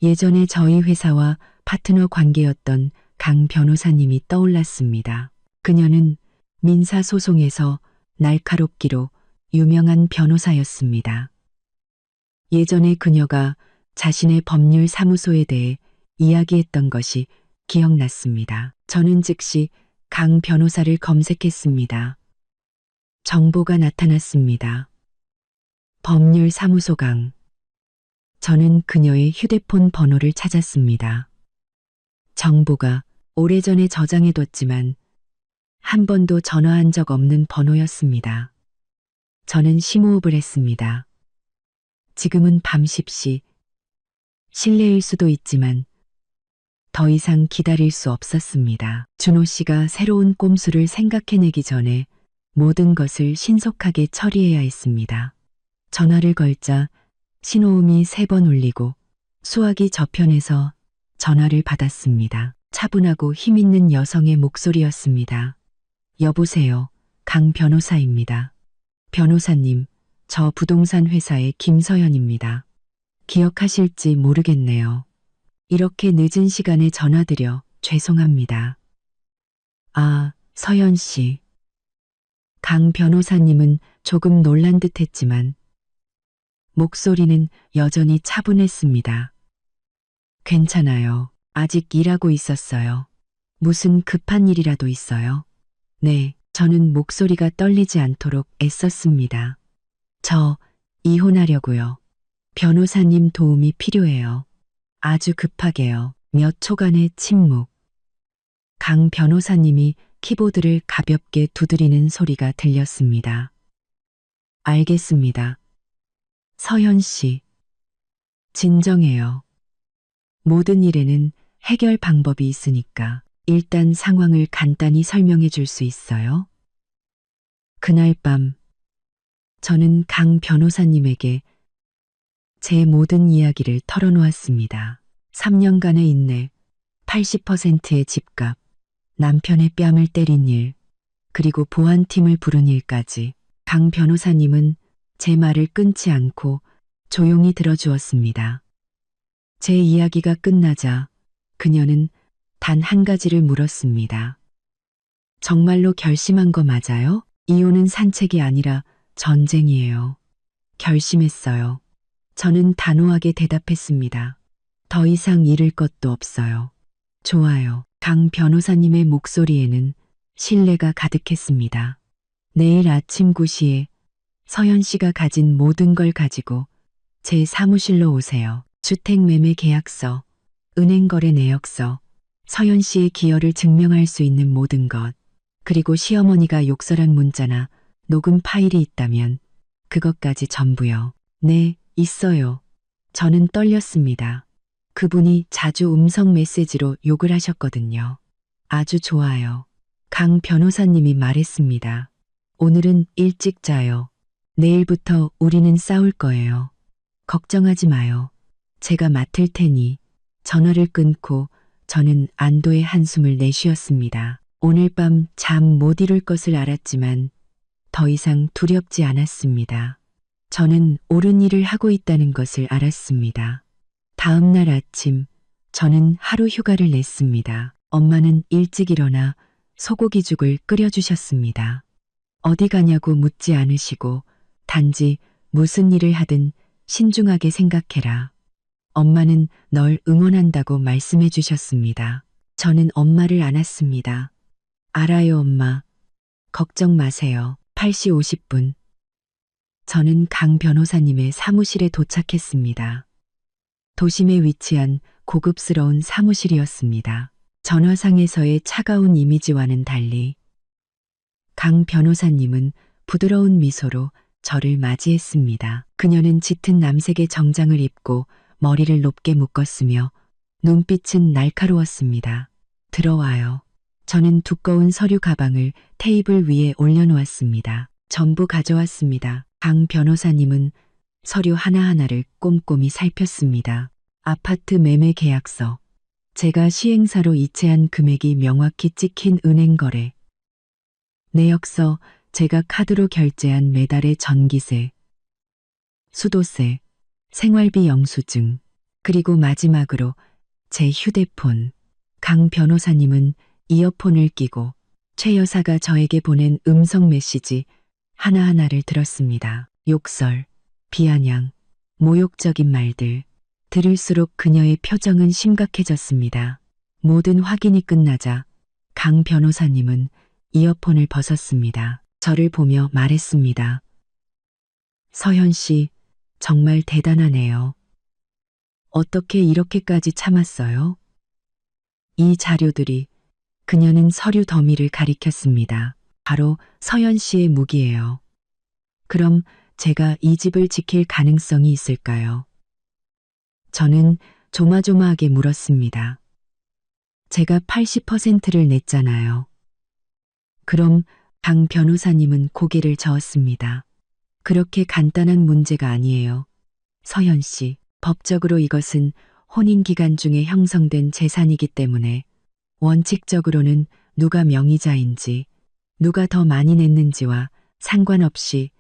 예전에 저희 회사와 파트너 관계였던 강 변호사님이 떠올랐습니다. 그녀는 민사소송에서 날카롭기로 유명한 변호사였습니다. 예전에 그녀가 자신의 법률 사무소에 대해 이야기했던 것이 기억났습니다. 저는 즉시 강 변호사를 검색했습니다. 정보가 나타났습니다. 법률 사무소 강. 저는 그녀의 휴대폰 번호를 찾았습니다. 정보가 오래전에 저장해뒀지만 한 번도 전화한 적 없는 번호였습니다. 저는 심호흡을 했습니다. 지금은 밤 10시. 실례일 수도 있지만 더 이상 기다릴 수 없었습니다. 준호 씨가 새로운 꼼수를 생각해내기 전에 모든 것을 신속하게 처리해야 했습니다. 전화를 걸자 신호음이 3번 울리고 수화기 저편에서 전화를 받았습니다. 차분하고 힘있는 여성의 목소리였습니다. 여보세요. 강 변호사입니다. 변호사님, 저 부동산 회사의 김서연입니다. 기억하실지 모르겠네요. 이렇게 늦은 시간에 전화드려 죄송합니다. 아, 서연 씨. 강 변호사님은 조금 놀란 듯 했지만 목소리는 여전히 차분했습니다. 괜찮아요. 아직 일하고 있었어요. 무슨 급한 일이라도 있어요? 네, 저는 목소리가 떨리지 않도록 애썼습니다. 저 이혼하려고요. 변호사님 도움이 필요해요. 아주 급하게요. 몇 초간의 침묵. 강 변호사님이 키보드를 가볍게 두드리는 소리가 들렸습니다. 알겠습니다. 서현 씨. 진정해요. 모든 일에는 해결 방법이 있으니까 일단 상황을 간단히 설명해 줄 수 있어요? 그날 밤 저는 강 변호사님에게 제 모든 이야기를 털어놓았습니다. 3년간의 인내, 80%의 집값, 남편의 뺨을 때린 일, 그리고 보안팀을 부른 일까지. 강 변호사님은 제 말을 끊지 않고 조용히 들어주었습니다. 제 이야기가 끝나자 그녀는 단 한 가지를 물었습니다. 정말로 결심한 거 맞아요? 이혼은 산책이 아니라 전쟁이에요. 결심했어요. 저는 단호하게 대답했습니다. 더 이상 잃을 것도 없어요. 좋아요. 강 변호사님의 목소리에는 신뢰가 가득했습니다. 내일 아침 9시에 서연 씨가 가진 모든 걸 가지고 제 사무실로 오세요. 주택매매 계약서, 은행거래 내역서, 서연 씨의 기여를 증명할 수 있는 모든 것, 그리고 시어머니가 욕설한 문자나 녹음 파일이 있다면 그것까지 전부요. 네, 있어요. 저는 떨렸습니다. 그분이 자주 음성 메시지로 욕을 하셨거든요. 아주 좋아요. 강 변호사님이 말했습니다. 오늘은 일찍 자요. 내일부터 우리는 싸울 거예요. 걱정하지 마요. 제가 맡을 테니. 전화를 끊고 저는 안도의 한숨을 내쉬었습니다. 오늘 밤 잠 못 이룰 것을 알았지만 더 이상 두렵지 않았습니다. 저는 옳은 일을 하고 있다는 것을 알았습니다. 다음 날 아침 저는 하루 휴가를 냈습니다. 엄마는 일찍 일어나 소고기죽을 끓여주셨습니다. 어디 가냐고 묻지 않으시고 단지 무슨 일을 하든 신중하게 생각해라. 엄마는 널 응원한다고 말씀해 주셨습니다. 저는 엄마를 안았습니다. 알아요, 엄마. 걱정 마세요. 8시 50분. 저는 강 변호사님의 사무실에 도착했습니다. 도심에 위치한 고급스러운 사무실이었습니다. 전화상에서의 차가운 이미지와는 달리 강 변호사님은 부드러운 미소로 저를 맞이했습니다. 그녀는 짙은 남색의 정장을 입고 머리를 높게 묶었으며 눈빛은 날카로웠습니다. 들어와요. 저는 두꺼운 서류 가방을 테이블 위에 올려놓았습니다. 전부 가져왔습니다. 강 변호사님은 서류 하나하나를 꼼꼼히 살폈습니다. 아파트 매매 계약서, 제가 시행사로 이체한 금액이 명확히 찍힌 은행 거래, 내역서, 제가 카드로 결제한 매달의 전기세, 수도세, 생활비 영수증, 그리고 마지막으로 제 휴대폰. 강 변호사님은 이어폰을 끼고 최 여사가 저에게 보낸 음성 메시지 하나하나를 들었습니다. 욕설, 비아냥, 모욕적인 말들. 들을수록 그녀의 표정은 심각해졌습니다. 모든 확인이 끝나자 강 변호사님은 이어폰을 벗었습니다. 저를 보며 말했습니다. 서현 씨, 정말 대단하네요. 어떻게 이렇게까지 참았어요? 이 자료들이, 그녀는 서류 더미를 가리켰습니다. 바로 서현 씨의 무기예요. 그럼 제가 이 집을 지킬 가능성이 있을까요? 저는 조마조마하게 물었습니다. 제가 80%를 냈잖아요. 그럼 강 변호사님은 고개를 저었습니다. 그렇게 간단한 문제가 아니에요. 서현 씨, 법적으로 이것은 혼인 기간 중에 형성된 재산이기 때문에 원칙적으로는 누가 명의자인지, 누가 더 많이 냈는지와 상관없이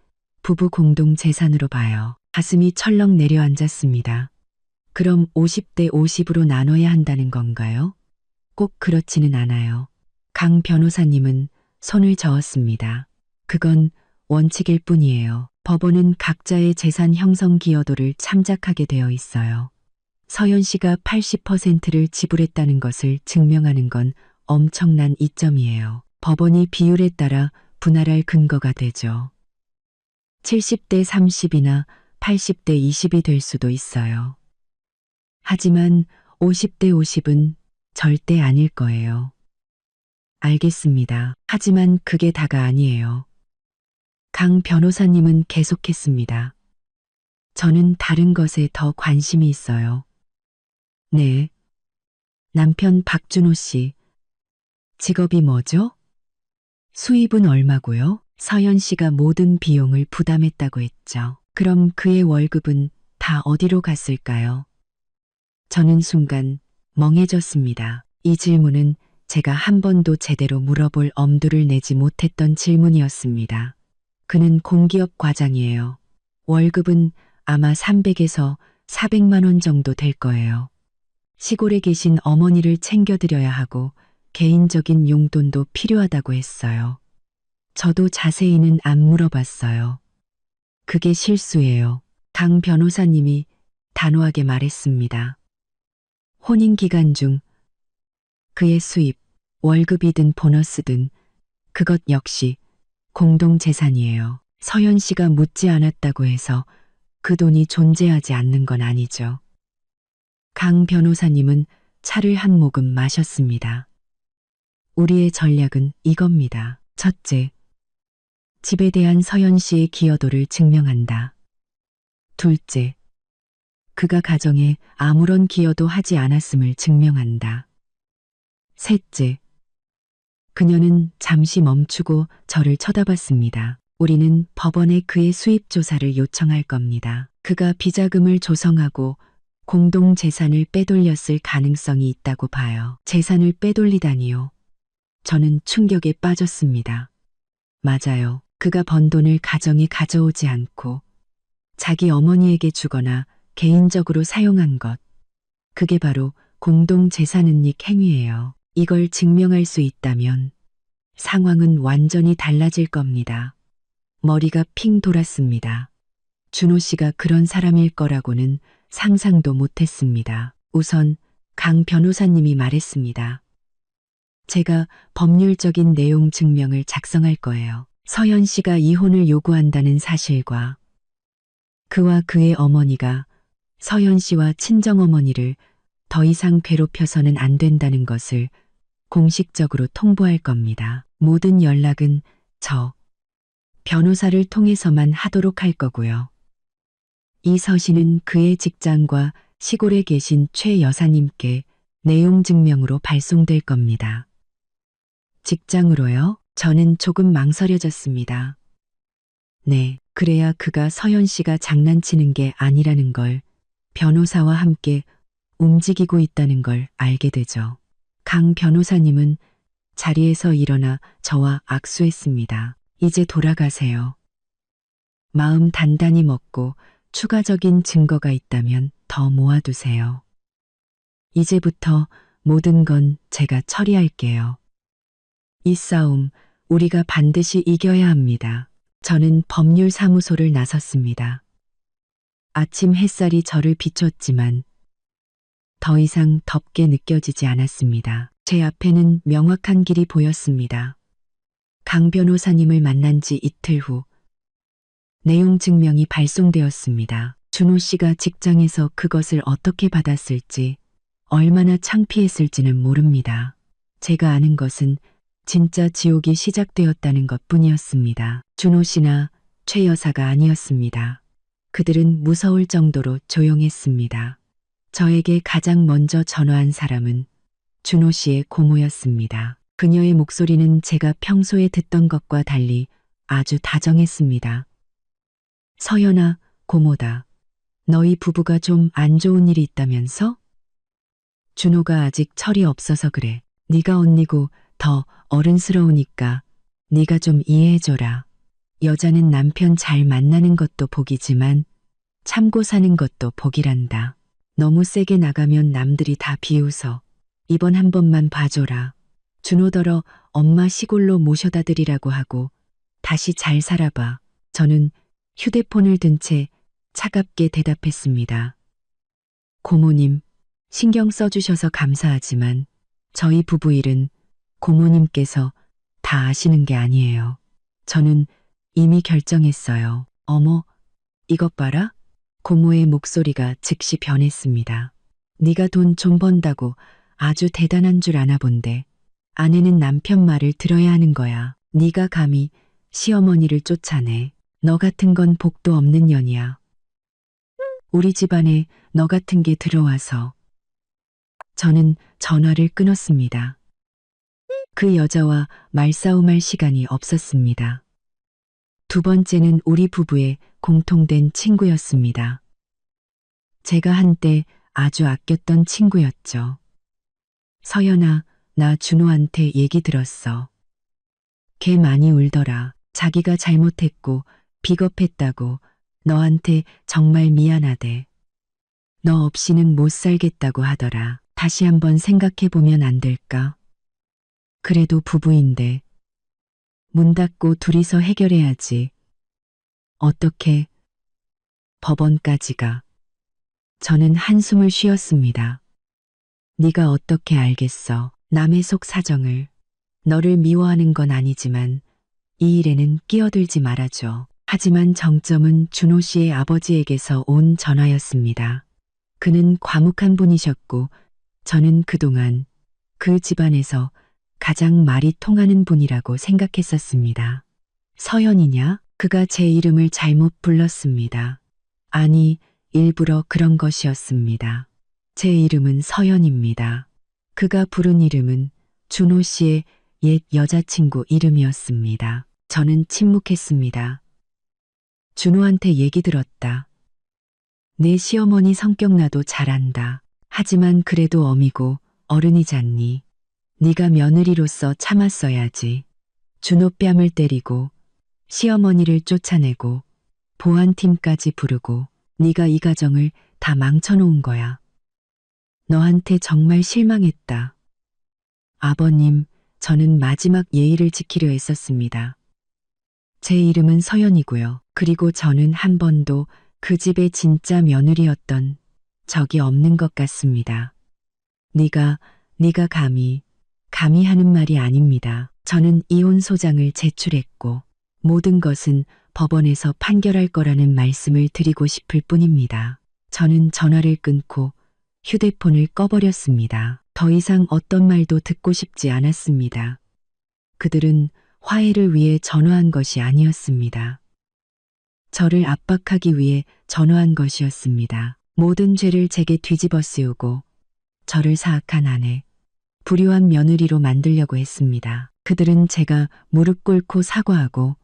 부부 공동 재산으로 봐요. 가슴이 철렁 내려앉았습니다. 그럼 50대 50으로 나눠야 한다는 건가요? 꼭 그렇지는 않아요. 강 변호사님은 손을 저었습니다. 그건 원칙일 뿐이에요. 법원은 각자의 재산 형성 기여도를 참작하게 되어 있어요. 서현 씨가 80%를 지불했다는 것을 증명하는 건 엄청난 이점이에요. 법원이 비율에 따라 분할할 근거가 되죠. 70대 30이나 80대 20이 될 수도 있어요. 하지만 50대 50은 절대 아닐 거예요. 알겠습니다. 하지만 그게 다가 아니에요. 강 변호사님은 계속했습니다. 저는 다른 것에 더 관심이 있어요. 네. 남편 박준호 씨. 직업이 뭐죠? 수입은 얼마고요? 서현 씨가 모든 비용을 부담했다고 했죠. 그럼 그의 월급은 다 어디로 갔을까요? 저는 순간 멍해졌습니다. 이 질문은 제가 한 번도 제대로 물어볼 엄두를 내지 못했던 질문이었습니다. 그는 공기업 과장이에요. 월급은 아마 300에서 400만 원 정도 될 거예요. 시골에 계신 어머니를 챙겨드려야 하고 개인적인 용돈도 필요하다고 했어요. 저도 자세히는 안 물어봤어요. 그게 실수예요. 강 변호사님이 단호하게 말했습니다. 혼인 기간 중 그의 수입, 월급이든 보너스든 그것 역시 공동재산이에요. 서현 씨가 묻지 않았다고 해서 그 돈이 존재하지 않는 건 아니죠. 강 변호사님은 차를 한 모금 마셨습니다. 우리의 전략은 이겁니다. 첫째, 집에 대한 서현 씨의 기여도를 증명한다. 둘째, 그가 가정에 아무런 기여도 하지 않았음을 증명한다. 셋째, 그녀는 잠시 멈추고 저를 쳐다봤습니다. 우리는 법원에 그의 수입 조사를 요청할 겁니다. 그가 비자금을 조성하고 공동재산을 빼돌렸을 가능성이 있다고 봐요. 재산을 빼돌리다니요. 저는 충격에 빠졌습니다. 맞아요. 그가 번 돈을 가정이 가져오지 않고 자기 어머니에게 주거나 개인적으로 사용한 것. 그게 바로 공동재산은닉 행위예요. 이걸 증명할 수 있다면 상황은 완전히 달라질 겁니다. 머리가 핑 돌았습니다. 준호 씨가 그런 사람일 거라고는 상상도 못했습니다. 우선 강 변호사님이 말했습니다. 제가 법률적인 내용 증명을 작성할 거예요. 서현 씨가 이혼을 요구한다는 사실과 그와 그의 어머니가 서현 씨와 친정어머니를 더 이상 괴롭혀서는 안 된다는 것을 공식적으로 통보할 겁니다. 모든 연락은 저 변호사를 통해서만 하도록 할 거고요. 이 서신은 그의 직장과 시골에 계신 최 여사님께 내용 증명으로 발송될 겁니다. 직장으로요? 저는 조금 망설여졌습니다. 네, 그래야 그가 서연 씨가 장난치는 게 아니라는 걸, 변호사와 함께 움직이고 있다는 걸 알게 되죠. 강 변호사님은 자리에서 일어나 저와 악수했습니다. 이제 돌아가세요. 마음 단단히 먹고 추가적인 증거가 있다면 더 모아두세요. 이제부터 모든 건 제가 처리할게요. 이 싸움 우리가 반드시 이겨야 합니다. 저는 법률사무소를 나섰습니다. 아침 햇살이 저를 비췄지만 더 이상 덥게 느껴지지 않았습니다. 제 앞에는 명확한 길이 보였습니다. 강 변호사님을 만난 지 이틀 후 내용 증명이 발송되었습니다. 준호 씨가 직장에서 그것을 어떻게 받았을지, 얼마나 창피했을지는 모릅니다. 제가 아는 것은 진짜 지옥이 시작되었다는 것뿐이었습니다. 준호 씨나 최 여사가 아니었습니다. 그들은 무서울 정도로 조용했습니다. 저에게 가장 먼저 전화한 사람은 준호 씨의 고모였습니다. 그녀의 목소리는 제가 평소에 듣던 것과 달리 아주 다정했습니다. 서연아, 고모다. 너희 부부가 좀 안 좋은 일이 있다면서? 준호가 아직 철이 없어서 그래. 네가 언니고 더 어른스러우니까 네가 좀 이해해줘라. 여자는 남편 잘 만나는 것도 복이지만 참고 사는 것도 복이란다. 너무 세게 나가면 남들이 다 비웃어. 이번 한 번만 봐줘라. 준호더러 엄마 시골로 모셔다 드리라고 하고 다시 잘 살아봐. 저는 휴대폰을 든 채 차갑게 대답했습니다. 고모님, 신경 써주셔서 감사하지만 저희 부부 일은 고모님께서 다 아시는 게 아니에요. 저는 이미 결정했어요. 어머, 이것 봐라. 고모의 목소리가 즉시 변했습니다. 네가 돈 좀 번다고 아주 대단한 줄 아나 본데 아내는 남편 말을 들어야 하는 거야. 네가 감히 시어머니를 쫓아내. 너 같은 건 복도 없는 년이야. 우리 집안에 너 같은 게 들어와서. 저는 전화를 끊었습니다. 그 여자와 말싸움할 시간이 없었습니다. 두 번째는 우리 부부의 공통된 친구였습니다. 제가 한때 아주 아꼈던 친구였죠. 서연아, 나 준호한테 얘기 들었어. 걔 많이 울더라. 자기가 잘못했고 비겁했다고 너한테 정말 미안하대. 너 없이는 못 살겠다고 하더라. 다시 한번 생각해보면 안 될까? 그래도 부부인데 문 닫고 둘이서 해결해야지. 어떻게? 법원까지 가. 저는 한숨을 쉬었습니다. 네가 어떻게 알겠어? 남의 속 사정을. 너를 미워하는 건 아니지만 이 일에는 끼어들지 말아줘. 하지만 정점은 준호 씨의 아버지에게서 온 전화였습니다. 그는 과묵한 분이셨고 저는 그동안 그 집안에서 가장 말이 통하는 분이라고 생각했었습니다. 서연이냐? 그가 제 이름을 잘못 불렀습니다. 아니, 일부러 그런 것이었습니다. 제 이름은 서연입니다. 그가 부른 이름은 준호 씨의 옛 여자친구 이름이었습니다. 저는 침묵했습니다. 준호한테 얘기 들었다. 내 시어머니 성격 나도 잘 안다. 하지만 그래도 어미고 어른이잖니. 네가 며느리로서 참았어야지. 준호 뺨을 때리고 시어머니를 쫓아내고 보안팀까지 부르고 네가 이 가정을 다 망쳐놓은 거야. 너한테 정말 실망했다. 아버님, 저는 마지막 예의를 지키려 했었습니다. 제 이름은 서연이고요. 그리고 저는 한 번도 그 집의 진짜 며느리였던 적이 없는 것 같습니다. 네가 감히 하는 말이 아닙니다. 저는 이혼 소장을 제출했고 모든 것은 법원에서 판결할 거라는 말씀을 드리고 싶을 뿐입니다. 저는 전화를 끊고 휴대폰을 꺼버렸습니다. 더 이상 어떤 말도 듣고 싶지 않았습니다. 그들은 화해를 위해 전화한 것이 아니었습니다. 저를 압박하기 위해 전화한 것이었습니다. 모든 죄를 제게 뒤집어 씌우고 저를 사악한 아내, 불효한 며느리로 만들려고 했습니다. 그들은 제가 무릎 꿇고 사과하고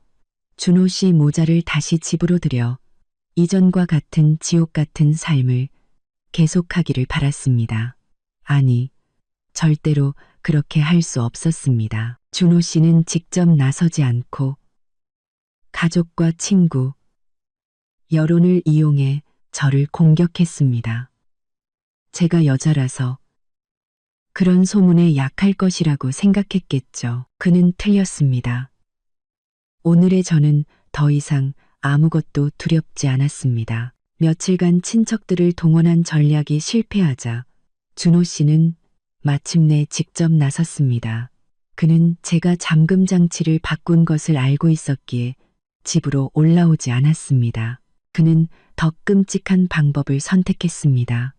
준호 씨 모자를 다시 집으로 들여 이전과 같은 지옥 같은 삶을 계속하기를 바랐습니다. 아니, 절대로 그렇게 할 수 없었습니다. 준호 씨는 직접 나서지 않고 가족과 친구, 여론을 이용해 저를 공격했습니다. 제가 여자라서 그런 소문에 약할 것이라고 생각했겠죠. 그는 틀렸습니다. 오늘의 저는 더 이상 아무것도 두렵지 않았습니다. 며칠간 친척들을 동원한 전략이 실패하자 준호 씨는 마침내 직접 나섰습니다. 그는 제가 잠금 장치를 바꾼 것을 알고 있었기에 집으로 올라오지 않았습니다. 그는 더 끔찍한 방법을 선택했습니다.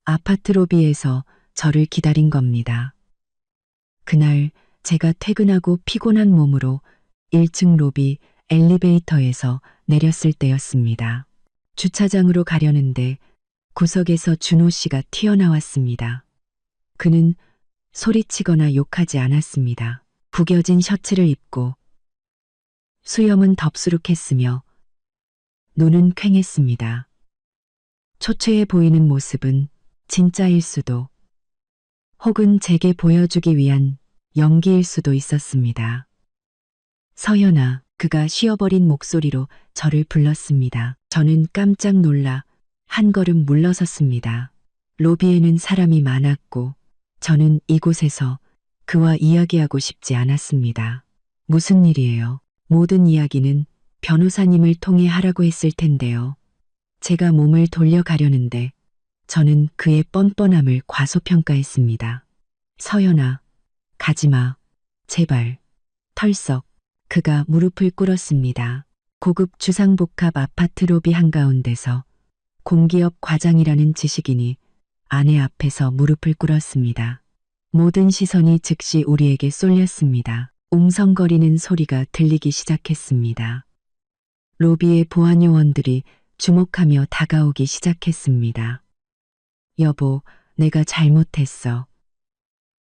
아파트 로비에서 저를 기다린 겁니다. 그날 제가 퇴근하고 피곤한 몸으로 1층 로비 엘리베이터에서 내렸을 때였습니다. 주차장으로 가려는데 구석에서 준호 씨가 튀어나왔습니다. 그는 소리치거나 욕하지 않았습니다. 구겨진 셔츠를 입고 수염은 덥수룩했으며 눈은 퀭했습니다. 초췌해 보이는 모습은 진짜일 수도 혹은 제게 보여주기 위한 연기일 수도 있었습니다. 서연아, 그가 쉬어버린 목소리로 저를 불렀습니다. 저는 깜짝 놀라 한 걸음 물러섰습니다. 로비에는 사람이 많았고 저는 이곳에서 그와 이야기하고 싶지 않았습니다. 무슨 일이에요? 모든 이야기는 변호사님을 통해 하라고 했을 텐데요. 제가 몸을 돌려가려는데 저는 그의 뻔뻔함을 과소평가했습니다. 서연아, 가지마. 제발. 털썩. 그가 무릎을 꿇었습니다. 고급 주상복합 아파트 로비 한가운데서 공기업 과장이라는 지식인이 아내 앞에서 무릎을 꿇었습니다. 모든 시선이 즉시 우리에게 쏠렸습니다. 웅성거리는 소리가 들리기 시작했습니다. 로비의 보안 요원들이 주목하며 다가오기 시작했습니다. 여보, 내가 잘못했어.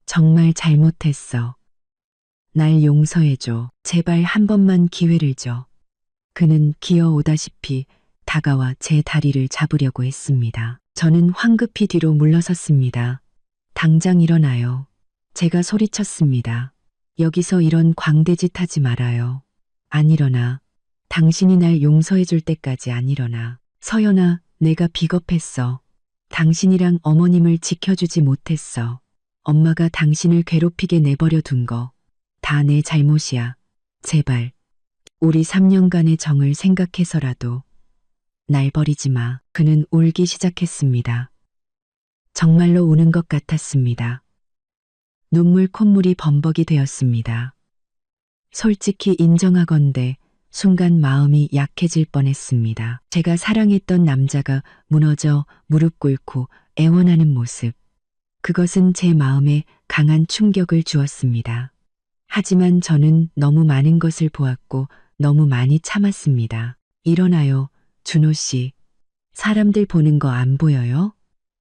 정말 잘못했어. 날 용서해줘. 제발 한 번만 기회를 줘. 그는 기어오다시피 다가와 제 다리를 잡으려고 했습니다. 저는 황급히 뒤로 물러섰습니다. 당장 일어나요. 제가 소리쳤습니다. 여기서 이런 광대짓 하지 말아요. 안 일어나. 당신이 날 용서해 줄 때까지 안 일어나. 서연아, 내가 비겁했어. 당신이랑 어머님을 지켜주지 못했어. 엄마가 당신을 괴롭히게 내버려 둔 거 다 내 잘못이야. 제발 우리 3년간의 정을 생각해서라도 날 버리지 마. 그는 울기 시작했습니다. 정말로 우는 것 같았습니다. 눈물 콧물이 범벅이 되었습니다. 솔직히 인정하건대 순간 마음이 약해질 뻔했습니다. 제가 사랑했던 남자가 무너져 무릎 꿇고 애원하는 모습. 그것은 제 마음에 강한 충격을 주었습니다. 하지만 저는 너무 많은 것을 보았고 너무 많이 참았습니다. 일어나요, 준호 씨. 사람들 보는 거 안 보여요?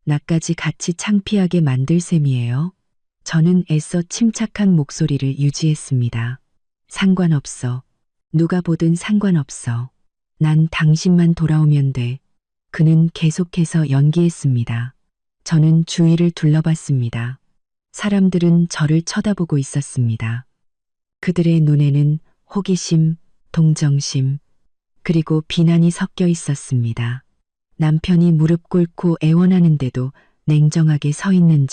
나까지 같이 창피하게 만들 셈이에요. 저는 애써 침착한 목소리를 유지했습니다. 상관없어. 누가 보든 상관없어. 난 당신만 돌아오면 돼. 그는 계속해서 연기했습니다. 저는 주위를 둘러봤습니다. 사람들은 저를 쳐다보고 있었습니다. 그들의 눈에는 호기심, 동정심, 그리고 비난이 섞여 있었습니다. 남편이 무릎 꿇고 애원하는데도 냉정하게 서 있는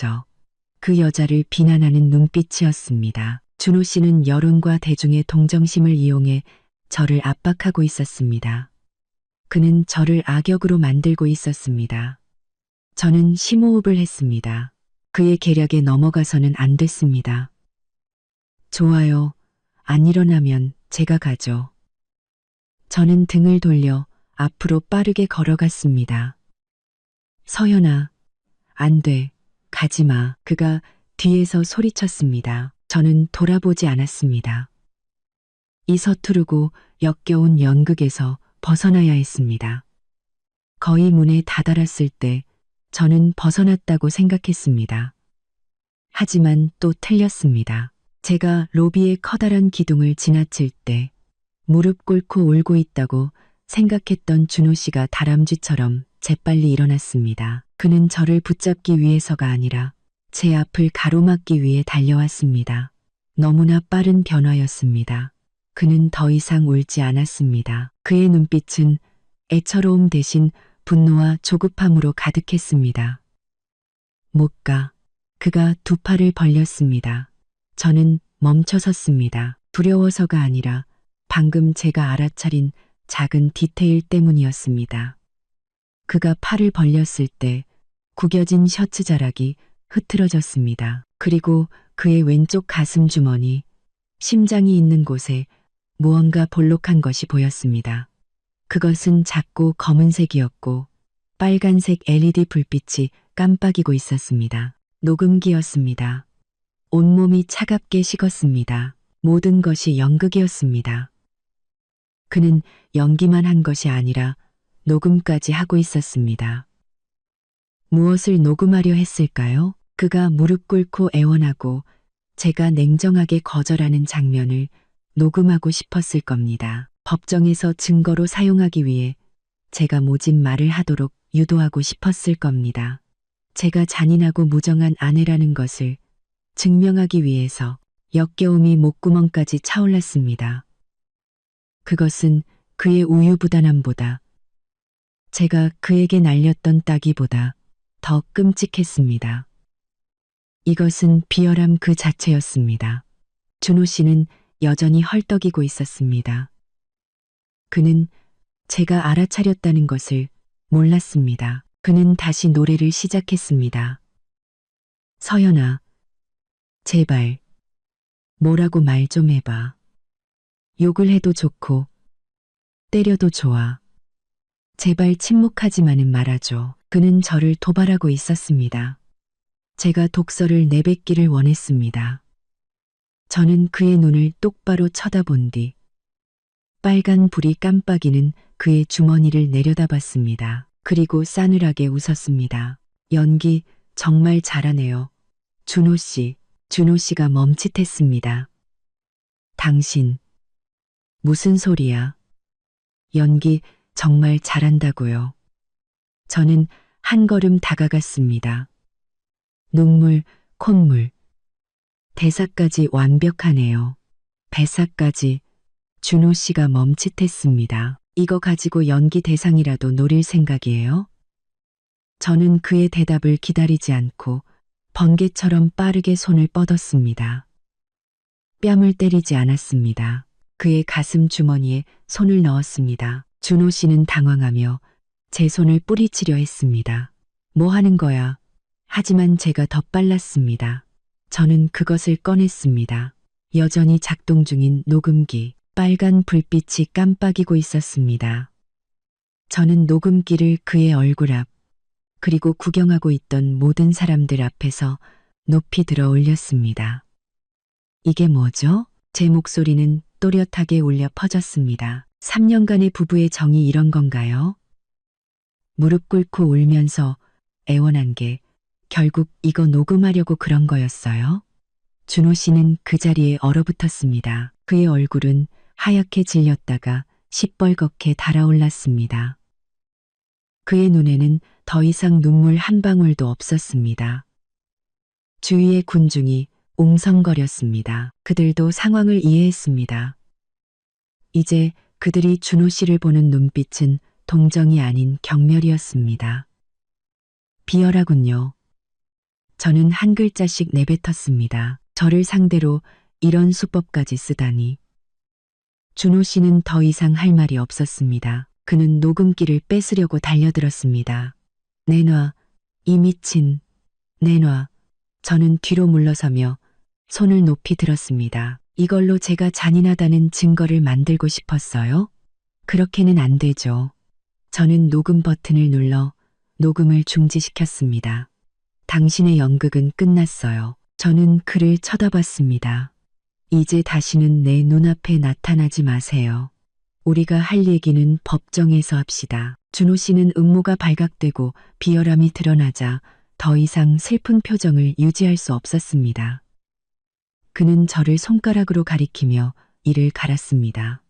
그 여자를 비난하는 눈빛이었습니다. 준호 씨는 여론과 대중의 동정심을 이용해 저를 압박하고 있었습니다. 그는 저를 악역으로 만들고 있었습니다. 저는 심호흡을 했습니다. 그의 계략에 넘어가서는 안 됐습니다. 좋아요. 안 일어나면 제가 가죠. 저는 등을 돌려 앞으로 빠르게 걸어갔습니다. 서연아, 안 돼. 가지 마. 그가 뒤에서 소리쳤습니다. 저는 돌아보지 않았습니다. 이 서투르고 역겨운 연극에서 벗어나야 했습니다. 거의 문에 다다랐을 때 저는 벗어났다고 생각했습니다. 하지만 또 틀렸습니다. 제가 로비의 커다란 기둥을 지나칠 때 무릎 꿇고 울고 있다고 생각했던 준호 씨가 다람쥐처럼 재빨리 일어났습니다. 그는 저를 붙잡기 위해서가 아니라 제 앞을 가로막기 위해 달려왔습니다. 너무나 빠른 변화였습니다. 그는 더 이상 울지 않았습니다. 그의 눈빛은 애처로움 대신 분노와 조급함으로 가득했습니다. 못 가. 그가 두 팔을 벌렸습니다. 저는 멈춰 섰습니다. 두려워서가 아니라 방금 제가 알아차린 작은 디테일 때문이었습니다. 그가 팔을 벌렸을 때 구겨진 셔츠 자락이 흐트러졌습니다. 그리고 그의 왼쪽 가슴 주머니, 심장이 있는 곳에 무언가 볼록한 것이 보였습니다. 그것은 작고 검은색이었고 빨간색 LED 불빛이 깜빡이고 있었습니다. 녹음기였습니다. 온몸이 차갑게 식었습니다. 모든 것이 연극이었습니다. 그는 연기만 한 것이 아니라 녹음까지 하고 있었습니다. 무엇을 녹음하려 했을까요? 그가 무릎 꿇고 애원하고 제가 냉정하게 거절하는 장면을 녹음하고 싶었을 겁니다. 법정에서 증거로 사용하기 위해 제가 모진 말을 하도록 유도하고 싶었을 겁니다. 제가 잔인하고 무정한 아내라는 것을 증명하기 위해서 역겨움이 목구멍까지 차올랐습니다. 그것은 그의 우유부단함보다 제가 그에게 날렸던 따기보다 더 끔찍했습니다. 이것은 비열함 그 자체였습니다. 준호 씨는 여전히 헐떡이고 있었습니다. 그는 제가 알아차렸다는 것을 몰랐습니다. 그는 다시 노래를 시작했습니다. 서연아, 제발, 뭐라고 말 좀 해봐. 욕을 해도 좋고, 때려도 좋아. 제발 침묵하지만은 말아줘. 그는 저를 도발하고 있었습니다. 제가 독서를 내뱉기를 원했습니다. 저는 그의 눈을 똑바로 쳐다본 뒤 빨간 불이 깜빡이는 그의 주머니를 내려다봤습니다. 그리고 싸늘하게 웃었습니다. 연기 정말 잘하네요. 준호 씨. 준호 씨가 멈칫했습니다. 당신. 무슨 소리야? 연기 정말 잘한다고요. 저는 한 걸음 다가갔습니다. 눈물, 콧물. 대사까지 완벽하네요. 배사까지. 준호 씨가 멈칫했습니다. 이거 가지고 연기 대상이라도 노릴 생각이에요? 저는 그의 대답을 기다리지 않고 번개처럼 빠르게 손을 뻗었습니다. 뺨을 때리지 않았습니다. 그의 가슴 주머니에 손을 넣었습니다. 준호 씨는 당황하며 제 손을 뿌리치려 했습니다. 뭐 하는 거야? 하지만 제가 더 빨랐습니다. 저는 그것을 꺼냈습니다. 여전히 작동 중인 녹음기. 빨간 불빛이 깜빡이고 있었습니다. 저는 녹음기를 그의 얼굴 앞, 그리고 구경하고 있던 모든 사람들 앞에서 높이 들어 올렸습니다. 이게 뭐죠? 제 목소리는 또렷하게 울려 퍼졌습니다. 3년간의 부부의 정이 이런 건가요? 무릎 꿇고 울면서 애원한 게 결국 이거 녹음하려고 그런 거였어요? 준호 씨는 그 자리에 얼어붙었습니다. 그의 얼굴은 하얗게 질렸다가 시뻘겋게 달아올랐습니다. 그의 눈에는 더 이상 눈물 한 방울도 없었습니다. 주위의 군중이 웅성거렸습니다. 그들도 상황을 이해했습니다. 이제 그들이 준호 씨를 보는 눈빛은 동정이 아닌 경멸이었습니다. 비열하군요. 저는 한 글자씩 내뱉었습니다. 저를 상대로 이런 수법까지 쓰다니. 준호 씨는 더 이상 할 말이 없었습니다. 그는 녹음기를 뺏으려고 달려들었습니다. 내놔, 이 미친, 내놔. 저는 뒤로 물러서며 손을 높이 들었습니다. 이걸로 제가 잔인하다는 증거를 만들고 싶었어요? 그렇게는 안 되죠. 저는 녹음 버튼을 눌러 녹음을 중지시켰습니다. 당신의 연극은 끝났어요. 저는 그를 쳐다봤습니다. 이제 다시는 내 눈앞에 나타나지 마세요. 우리가 할 얘기는 법정에서 합시다. 준호 씨는 음모가 발각되고 비열함이 드러나자 더 이상 슬픈 표정을 유지할 수 없었습니다. 그는 저를 손가락으로 가리키며 이를 갈았습니다.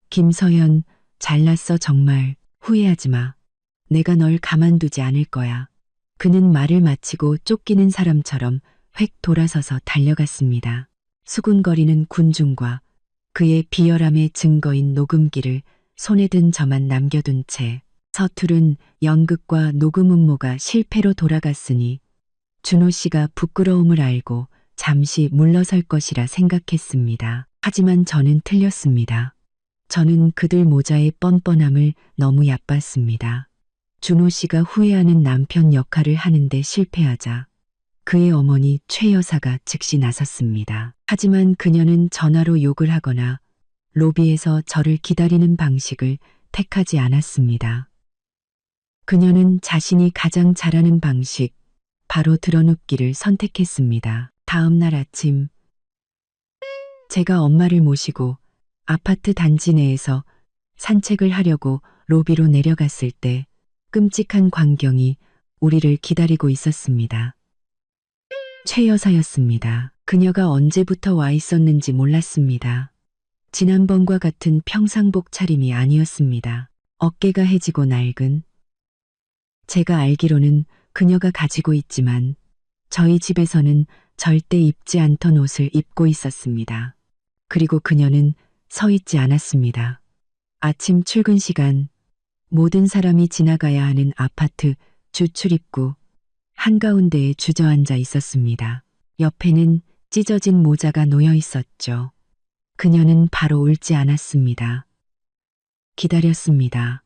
김서연, 잘났어 정말. 후회하지 마. 내가 널 가만두지 않을 거야. 그는 말을 마치고 쫓기는 사람처럼 획 돌아서서 달려갔습니다. 수군거리는 군중과 그의 비열함의 증거인 녹음기를 손에 든 저만 남겨둔 채 서투른 연극과 녹음 음모가 실패로 돌아갔으니 준호 씨가 부끄러움을 알고 잠시 물러설 것이라 생각했습니다. 하지만 저는 틀렸습니다. 저는 그들 모자의 뻔뻔함을 너무 얕봤습니다. 준호 씨가 후회하는 남편 역할을 하는데 실패하자 그의 어머니 최 여사가 즉시 나섰습니다. 하지만 그녀는 전화로 욕을 하거나 로비에서 저를 기다리는 방식을 택하지 않았습니다. 그녀는 자신이 가장 잘하는 방식, 바로 드러눕기를 선택했습니다. 다음 날 아침, 제가 엄마를 모시고 아파트 단지 내에서 산책을 하려고 로비로 내려갔을 때 끔찍한 광경이 우리를 기다리고 있었습니다. 최 여사였습니다. 그녀가 언제부터 와 있었는지 몰랐습니다. 지난번과 같은 평상복 차림이 아니었습니다. 어깨가 해지고 낡은, 제가 알기로는 그녀가 가지고 있지만 저희 집에서는 절대 입지 않던 옷을 입고 있었습니다. 그리고 그녀는 서 있지 않았습니다. 아침 출근 시간, 모든 사람이 지나가야 하는 아파트 주 출입구 한가운데에 주저앉아 있었습니다. 옆에는 찢어진 모자가 놓여 있었죠. 그녀는 바로 울지 않았습니다. 기다렸습니다.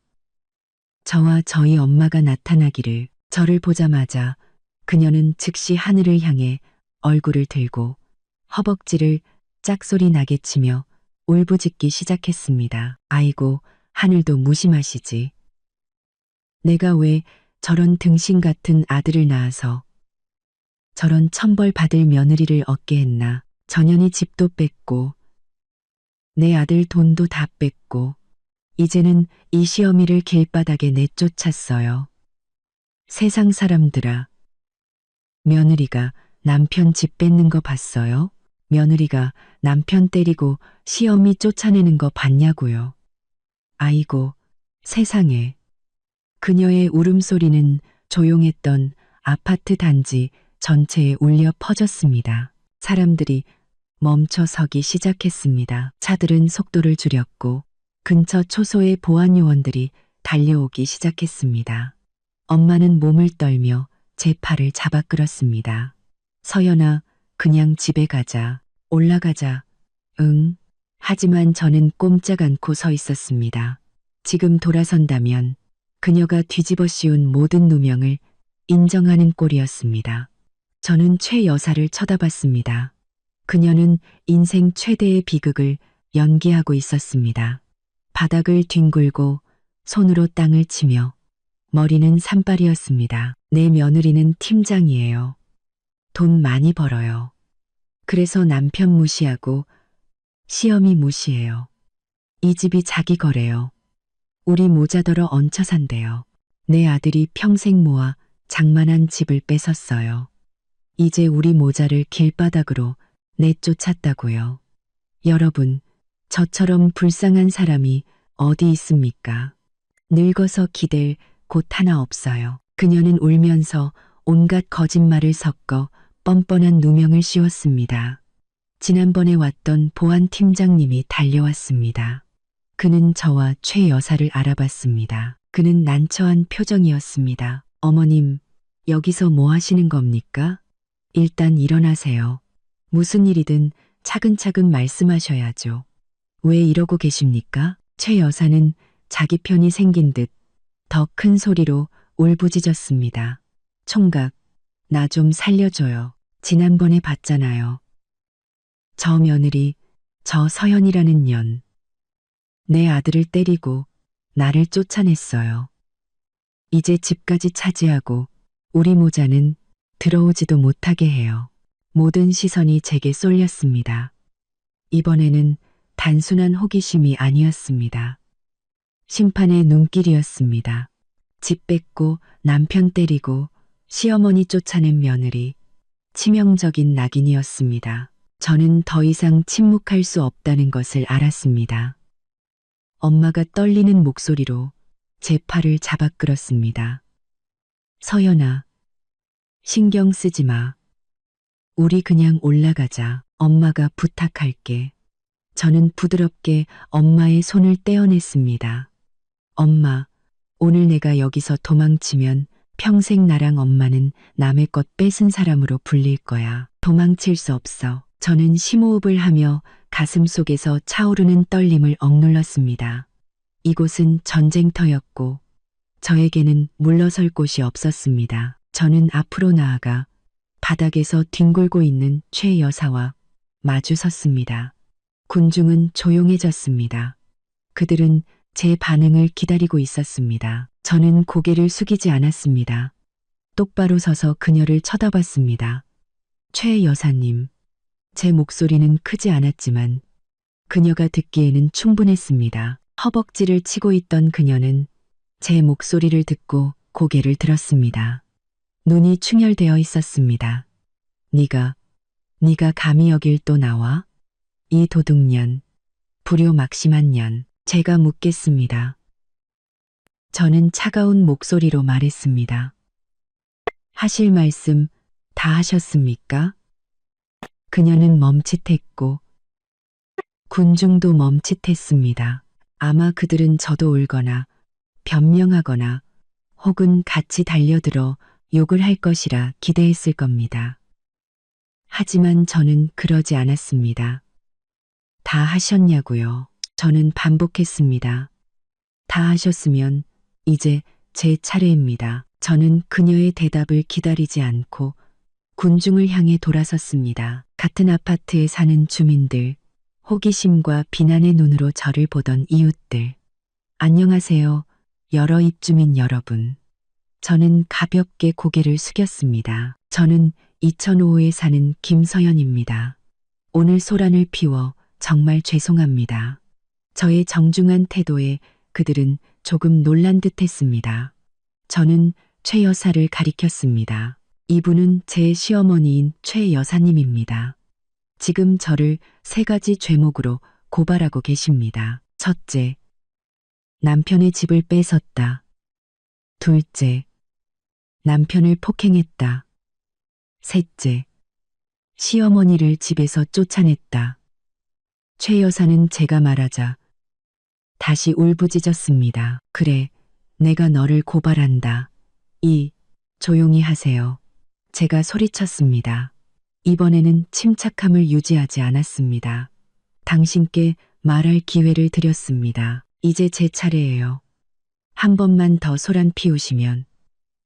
저와 저희 엄마가 나타나기를. 저를 보자마자 그녀는 즉시 하늘을 향해 얼굴을 들고 허벅지를 짝소리 나게 치며 울부짖기 시작했습니다. 아이고, 하늘도 무심하시지. 내가 왜 저런 등신 같은 아들을 낳아서 저런 천벌 받을 며느리를 얻게 했나. 전현희 집도 뺐고 내 아들 돈도 다 뺐고 이제는 이 시어미를 길바닥에 내쫓았어요. 세상 사람들아, 며느리가 남편 집 뺏는 거 봤어요? 며느리가 남편 때리고 시어미 쫓아내는 거 봤냐고요. 아이고, 세상에. 그녀의 울음소리는 조용했던 아파트 단지 전체에 울려 퍼졌습니다. 사람들이 멈춰 서기 시작했습니다. 차들은 속도를 줄였고 근처 초소의 보안 요원들이 달려오기 시작했습니다. 엄마는 몸을 떨며 제 팔을 잡아 끌었습니다. 서연아, 그냥 집에 가자. 올라가자. 응. 하지만 저는 꼼짝 않고 서 있었습니다. 지금 돌아선다면 그녀가 뒤집어 씌운 모든 누명을 인정하는 꼴이었습니다. 저는 최 여사를 쳐다봤습니다. 그녀는 인생 최대의 비극을 연기하고 있었습니다. 바닥을 뒹굴고 손으로 땅을 치며 머리는 산발이었습니다. 내 며느리는 팀장이에요. 돈 많이 벌어요. 그래서 남편 무시하고 시어미 무시해요. 이 집이 자기 거래요. 우리 모자더러 얹혀 산대요. 내 아들이 평생 모아 장만한 집을 뺏었어요. 이제 우리 모자를 길바닥으로 내쫓았다고요. 여러분, 저처럼 불쌍한 사람이 어디 있습니까? 늙어서 기댈 곳 하나 없어요. 그녀는 울면서 온갖 거짓말을 섞어 뻔뻔한 누명을 씌웠습니다. 지난번에 왔던 보안 팀장님이 달려왔습니다. 그는 저와 최 여사를 알아봤습니다. 그는 난처한 표정이었습니다. 어머님, 여기서 뭐 하시는 겁니까? 일단 일어나세요. 무슨 일이든 차근차근 말씀하셔야죠. 왜 이러고 계십니까? 최 여사는 자기 편이 생긴 듯 더 큰 소리로 울부짖었습니다. 총각, 나 좀 살려줘요. 지난번에 봤잖아요. 저 며느리, 저 서연이라는 년. 내 아들을 때리고 나를 쫓아냈어요. 이제 집까지 차지하고 우리 모자는 들어오지도 못하게 해요. 모든 시선이 제게 쏠렸습니다. 이번에는 단순한 호기심이 아니었습니다. 심판의 눈길이었습니다. 집 뺏고 남편 때리고 시어머니 쫓아낸 며느리, 치명적인 낙인이었습니다. 저는 더 이상 침묵할 수 없다는 것을 알았습니다. 엄마가 떨리는 목소리로 제 팔을 잡아 끌었습니다. 서연아, 신경 쓰지 마. 우리 그냥 올라가자. 엄마가 부탁할게. 저는 부드럽게 엄마의 손을 떼어냈습니다. 엄마, 오늘 내가 여기서 도망치면 평생 나랑 엄마는 남의 것 뺏은 사람으로 불릴 거야. 도망칠 수 없어. 저는 심호흡을 하며 가슴 속에서 차오르는 떨림을 억눌렀습니다. 이곳은 전쟁터였고 저에게는 물러설 곳이 없었습니다. 저는 앞으로 나아가 바닥에서 뒹굴고 있는 최 여사와 마주 섰습니다. 군중은 조용해졌습니다. 그들은 제 반응을 기다리고 있었습니다. 저는 고개를 숙이지 않았습니다. 똑바로 서서 그녀를 쳐다봤습니다. 최 여사님, 제 목소리는 크지 않았지만 그녀가 듣기에는 충분했습니다. 허벅지를 치고 있던 그녀는 제 목소리를 듣고 고개를 들었습니다. 눈이 충혈되어 있었습니다. 네가 감히 여길 또 나와? 이 도둑년, 불효막심한 년, 제가 묻겠습니다. 저는 차가운 목소리로 말했습니다. 하실 말씀 다 하셨습니까? 그녀는 멈칫했고 군중도 멈칫했습니다. 아마 그들은 저도 울거나 변명하거나 혹은 같이 달려들어 욕을 할 것이라 기대했을 겁니다. 하지만 저는 그러지 않았습니다. 다 하셨냐고요? 저는 반복했습니다. 다 하셨으면 이제 제 차례입니다. 저는 그녀의 대답을 기다리지 않고 군중을 향해 돌아섰습니다. 같은 아파트에 사는 주민들, 호기심과 비난의 눈으로 저를 보던 이웃들. 안녕하세요, 여러 입주민 여러분. 저는 가볍게 고개를 숙였습니다. 저는 2005호에 사는 김서연입니다. 오늘 소란을 피워 정말 죄송합니다. 저의 정중한 태도에 그들은 조금 놀란 듯 했습니다. 저는 최 여사를 가리켰습니다. 이분은 제 시어머니인 최 여사님입니다. 지금 저를 3가지 죄목으로 고발하고 계십니다. 첫째, 남편의 집을 뺏었다. 둘째, 남편을 폭행했다. 셋째, 시어머니를 집에서 쫓아냈다. 최 여사는 제가 말하자 다시 울부짖었습니다. 그래, 내가 너를 고발한다. 조용히 하세요. 제가 소리쳤습니다. 이번에는 침착함을 유지하지 않았습니다. 당신께 말할 기회를 드렸습니다. 이제 제 차례예요. 한 번만 더 소란 피우시면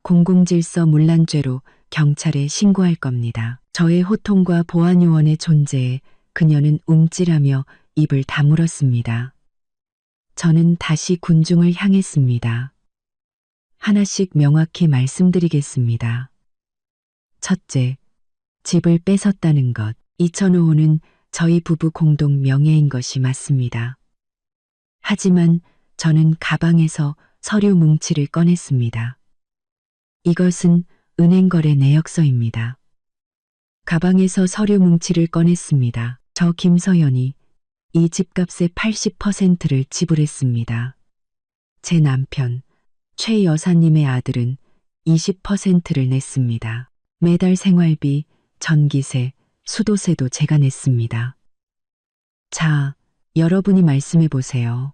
공공질서 문란죄로 경찰에 신고할 겁니다. 저의 호통과 보안요원의 존재에 그녀는 움찔하며 입을 다물었습니다. 저는 다시 군중을 향했습니다. 하나씩 명확히 말씀드리겠습니다. 첫째, 집을 뺏었다는 것. 2005호는 저희 부부 공동 명예인 것이 맞습니다. 하지만 저는 가방에서 서류 뭉치를 꺼냈습니다. 이것은 은행거래 내역서입니다. 가방에서 서류 뭉치를 꺼냈습니다. 저 김서연이 이 집값의 80%를 지불했습니다. 제 남편, 최 여사님의 아들은 20%를 냈습니다. 매달 생활비, 전기세, 수도세도 제가 냈습니다. 자, 여러분이 말씀해 보세요.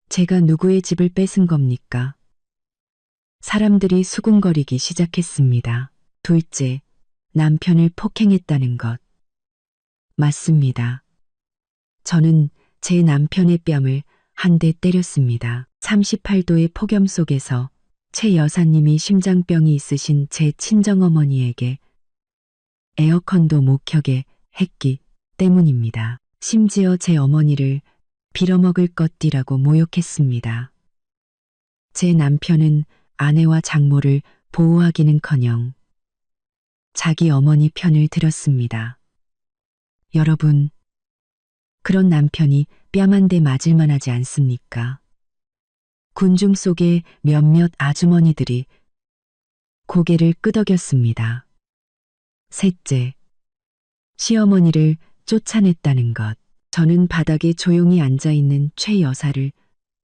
제가 누구의 집을 뺏은 겁니까? 사람들이 수군거리기 시작했습니다. 둘째, 남편을 폭행했다는 것. 맞습니다. 저는 제 남편의 뺨을 한 대 때렸습니다. 38도의 폭염 속에서 최 여사님이 심장병이 있으신 제 친정어머니에게 에어컨도 못 켜게 했기 때문입니다. 심지어 제 어머니를 빌어먹을 것디라고 모욕했습니다. 제 남편은 아내와 장모를 보호하기는커녕 자기 어머니 편을 들었습니다. 여러분, 그런 남편이 뺨 한 대 맞을 만하지 않습니까? 군중 속에 몇몇 아주머니들이 고개를 끄덕였습니다. 셋째, 시어머니를 쫓아냈다는 것. 저는 바닥에 조용히 앉아 있는 최 여사를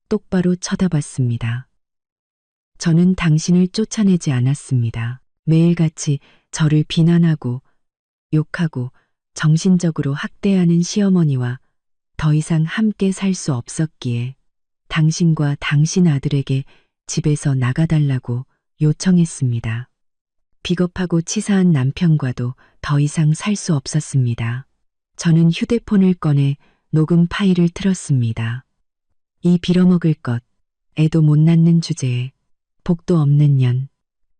똑바로 쳐다봤습니다. 저는 당신을 쫓아내지 않았습니다. 매일같이 저를 비난하고 욕하고 정신적으로 학대하는 시어머니와 더 이상 함께 살 수 없었기에 당신과 당신 아들에게 집에서 나가달라고 요청했습니다. 비겁하고 치사한 남편과도 더 이상 살 수 없었습니다. 저는 휴대폰을 꺼내 녹음 파일을 틀었습니다. 이 빌어먹을 것, 애도 못 낳는 주제에 복도 없는 년,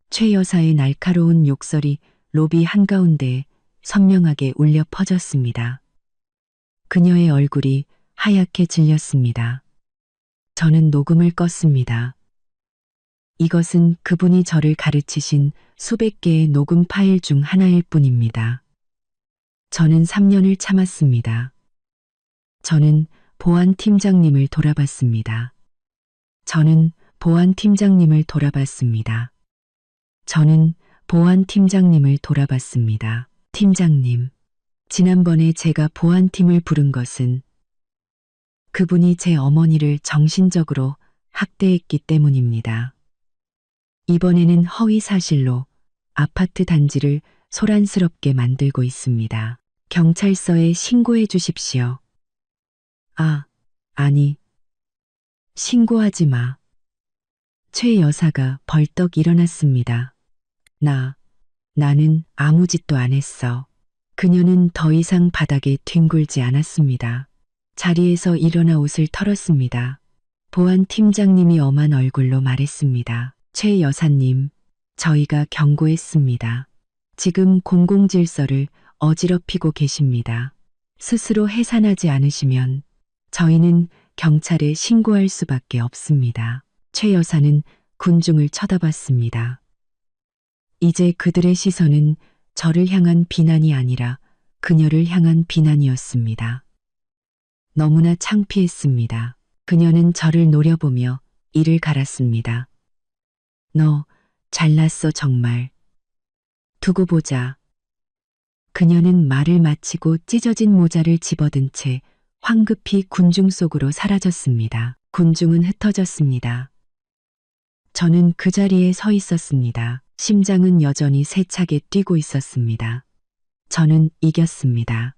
최 여사의 날카로운 욕설이 로비 한가운데에 선명하게 울려 퍼졌습니다. 그녀의 얼굴이 하얗게 질렸습니다. 저는 녹음을 껐습니다. 이것은 그분이 저를 가르치신 수백 개의 녹음 파일 중 하나일 뿐입니다. 저는 3년을 참았습니다. 저는 보안팀장님을 돌아봤습니다. 저는 보안팀장님을 돌아봤습니다. 저는 보안팀장님을 돌아봤습니다. 팀장님, 지난번에 제가 보안팀을 부른 것은 그분이 제 어머니를 정신적으로 학대했기 때문입니다. 이번에는 허위 사실로 아파트 단지를 소란스럽게 만들고 있습니다. 경찰서에 신고해 주십시오. 아니. 신고하지 마. 최 여사가 벌떡 일어났습니다. 나는 아무 짓도 안 했어. 그녀는 더 이상 바닥에 뒹굴지 않았습니다. 자리에서 일어나 옷을 털었습니다. 보안팀장님이 엄한 얼굴로 말했습니다. 최 여사님, 저희가 경고했습니다. 지금 공공질서를 어지럽히고 계십니다. 스스로 해산하지 않으시면 저희는 경찰에 신고할 수밖에 없습니다. 최 여사는 군중을 쳐다봤습니다. 이제 그들의 시선은 저를 향한 비난이 아니라 그녀를 향한 비난이었습니다. 너무나 창피했습니다. 그녀는 저를 노려보며 이를 갈았습니다. 너 잘났어 정말. 두고 보자. 그녀는 말을 마치고 찢어진 모자를 집어든 채 황급히 군중 속으로 사라졌습니다. 군중은 흩어졌습니다. 저는 그 자리에 서 있었습니다. 심장은 여전히 세차게 뛰고 있었습니다. 저는 이겼습니다.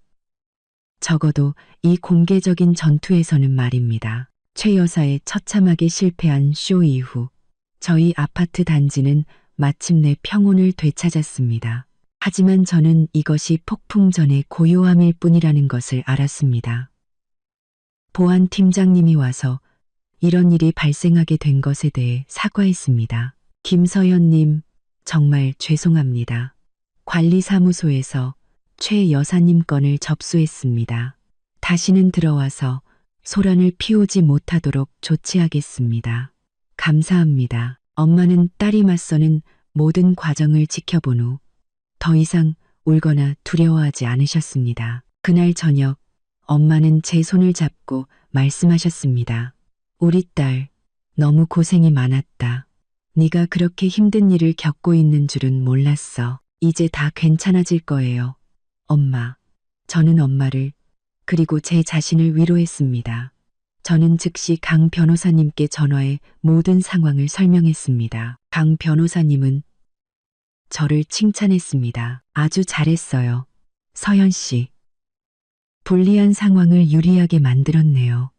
적어도 이 공개적인 전투에서는 말입니다. 최 여사의 처참하게 실패한 쇼 이후 저희 아파트 단지는 마침내 평온을 되찾았습니다. 하지만 저는 이것이 폭풍 전의 고요함일 뿐이라는 것을 알았습니다. 보안팀장님이 와서 이런 일이 발생하게 된 것에 대해 사과했습니다. 김서연님, 정말 죄송합니다. 관리사무소에서 최 여사님 건을 접수했습니다. 다시는 들어와서 소란을 피우지 못하도록 조치하겠습니다. 감사합니다. 엄마는 딸이 맞서는 모든 과정을 지켜본 후 더 이상 울거나 두려워하지 않으셨습니다. 그날 저녁 엄마는 제 손을 잡고 말씀하셨습니다. 우리 딸, 너무 고생이 많았다. 네가 그렇게 힘든 일을 겪고 있는 줄은 몰랐어. 이제 다 괜찮아질 거예요. 엄마. 저는 엄마를 그리고 제 자신을 위로했습니다. 저는 즉시 강 변호사님께 전화해 모든 상황을 설명했습니다. 강 변호사님은 저를 칭찬했습니다. 아주 잘했어요. 서연 씨. 불리한 상황을 유리하게 만들었네요.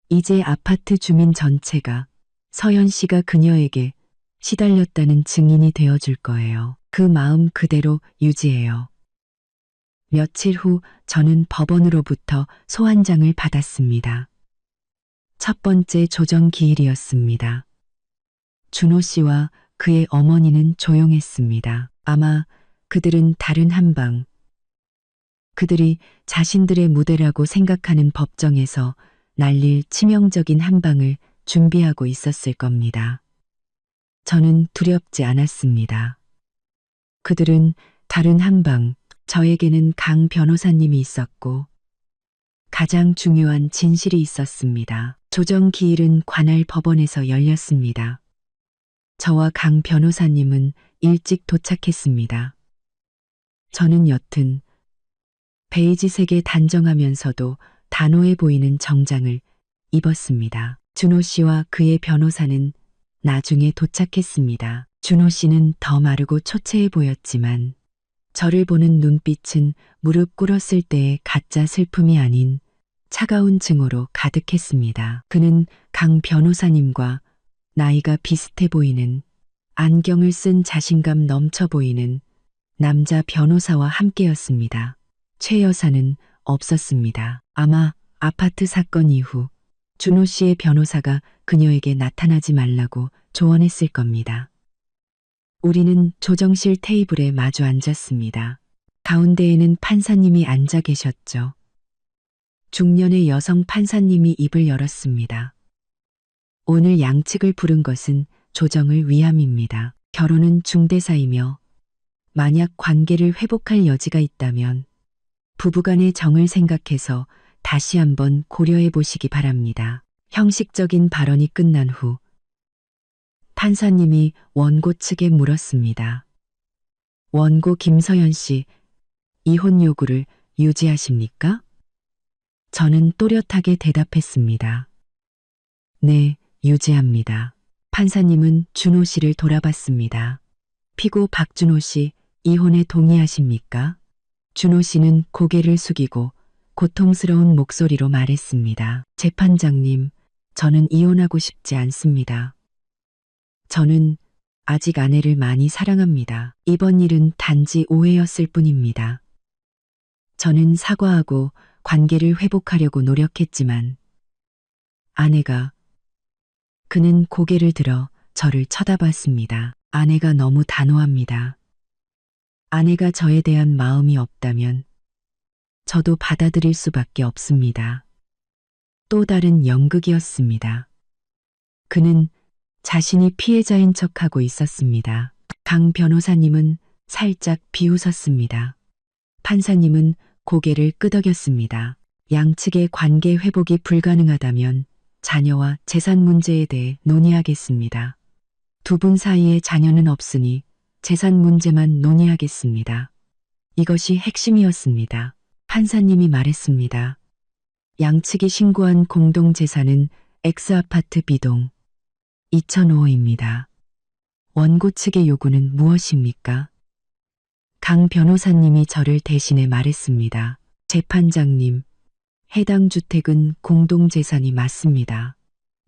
이제 아파트 주민 전체가 서연 씨가 그녀에게 시달렸다는 증인이 되어줄 거예요. 그 마음 그대로 유지해요. 며칠 후 저는 법원으로부터 소환장을 받았습니다. 첫 번째 조정 기일이었습니다. 준호 씨와 그의 어머니는 조용했습니다. 아마 그들은 다른 한방, 그들이 자신들의 무대라고 생각하는 법정에서 날릴 치명적인 한방을 준비하고 있었을 겁니다. 저는 두렵지 않았습니다. 그들은 다른 한방, 저에게는 강 변호사님이 있었고 가장 중요한 진실이 있었습니다. 조정 기일은 관할 법원에서 열렸습니다. 저와 강 변호사님은 일찍 도착했습니다. 저는 옅은 베이지색에 단정하면서도 단호해 보이는 정장을 입었습니다. 준호 씨와 그의 변호사는 나중에 도착했습니다. 준호 씨는 더 마르고 초췌해 보였지만 저를 보는 눈빛은 무릎 꿇었을 때의 가짜 슬픔이 아닌 차가운 증오로 가득했습니다. 그는 강 변호사님과 나이가 비슷해 보이는, 안경을 쓴 자신감 넘쳐 보이는 남자 변호사와 함께였습니다. 최 여사는 없었습니다. 아마 아파트 사건 이후 준호 씨의 변호사가 그녀에게 나타나지 말라고 조언했을 겁니다. 우리는 조정실 테이블에 마주 앉았습니다. 가운데에는 판사님이 앉아 계셨죠. 중년의 여성 판사님이 입을 열었습니다. 오늘 양측을 부른 것은 조정을 위함입니다. 결혼은 중대사이며 만약 관계를 회복할 여지가 있다면 부부간의 정을 생각해서 다시 한번 고려해 보시기 바랍니다. 형식적인 발언이 끝난 후 판사님이 원고 측에 물었습니다. 원고 김서연 씨, 이혼 요구를 유지하십니까? 저는 또렷하게 대답했습니다. 네, 유지합니다. 판사님은 준호 씨를 돌아봤습니다. 피고 박준호 씨, 이혼에 동의하십니까? 준호 씨는 고개를 숙이고 고통스러운 목소리로 말했습니다. 재판장님, 저는 이혼하고 싶지 않습니다. 저는 아직 아내를 많이 사랑합니다. 이번 일은 단지 오해였을 뿐입니다. 저는 사과하고 관계를 회복하려고 노력했지만 아내가, 그는 고개를 들어 저를 쳐다봤습니다. 아내가 너무 단호합니다. 아내가 저에 대한 마음이 없다면 저도 받아들일 수밖에 없습니다. 또 다른 연극이었습니다. 그는 자신이 피해자인 척하고 있었습니다. 강 변호사님은 살짝 비웃었습니다. 판사님은 고개를 끄덕였습니다. 양측의 관계 회복이 불가능하다면 자녀와 재산 문제에 대해 논의하겠습니다. 두 분 사이에 자녀는 없으니 재산 문제만 논의하겠습니다. 이것이 핵심이었습니다. 판사님이 말했습니다. 양측이 신고한 공동재산은 X아파트 B동 2005호입니다. 원고 측의 요구는 무엇입니까? 강 변호사님이 저를 대신해 말했습니다. 재판장님, 해당 주택은 공동재산이 맞습니다.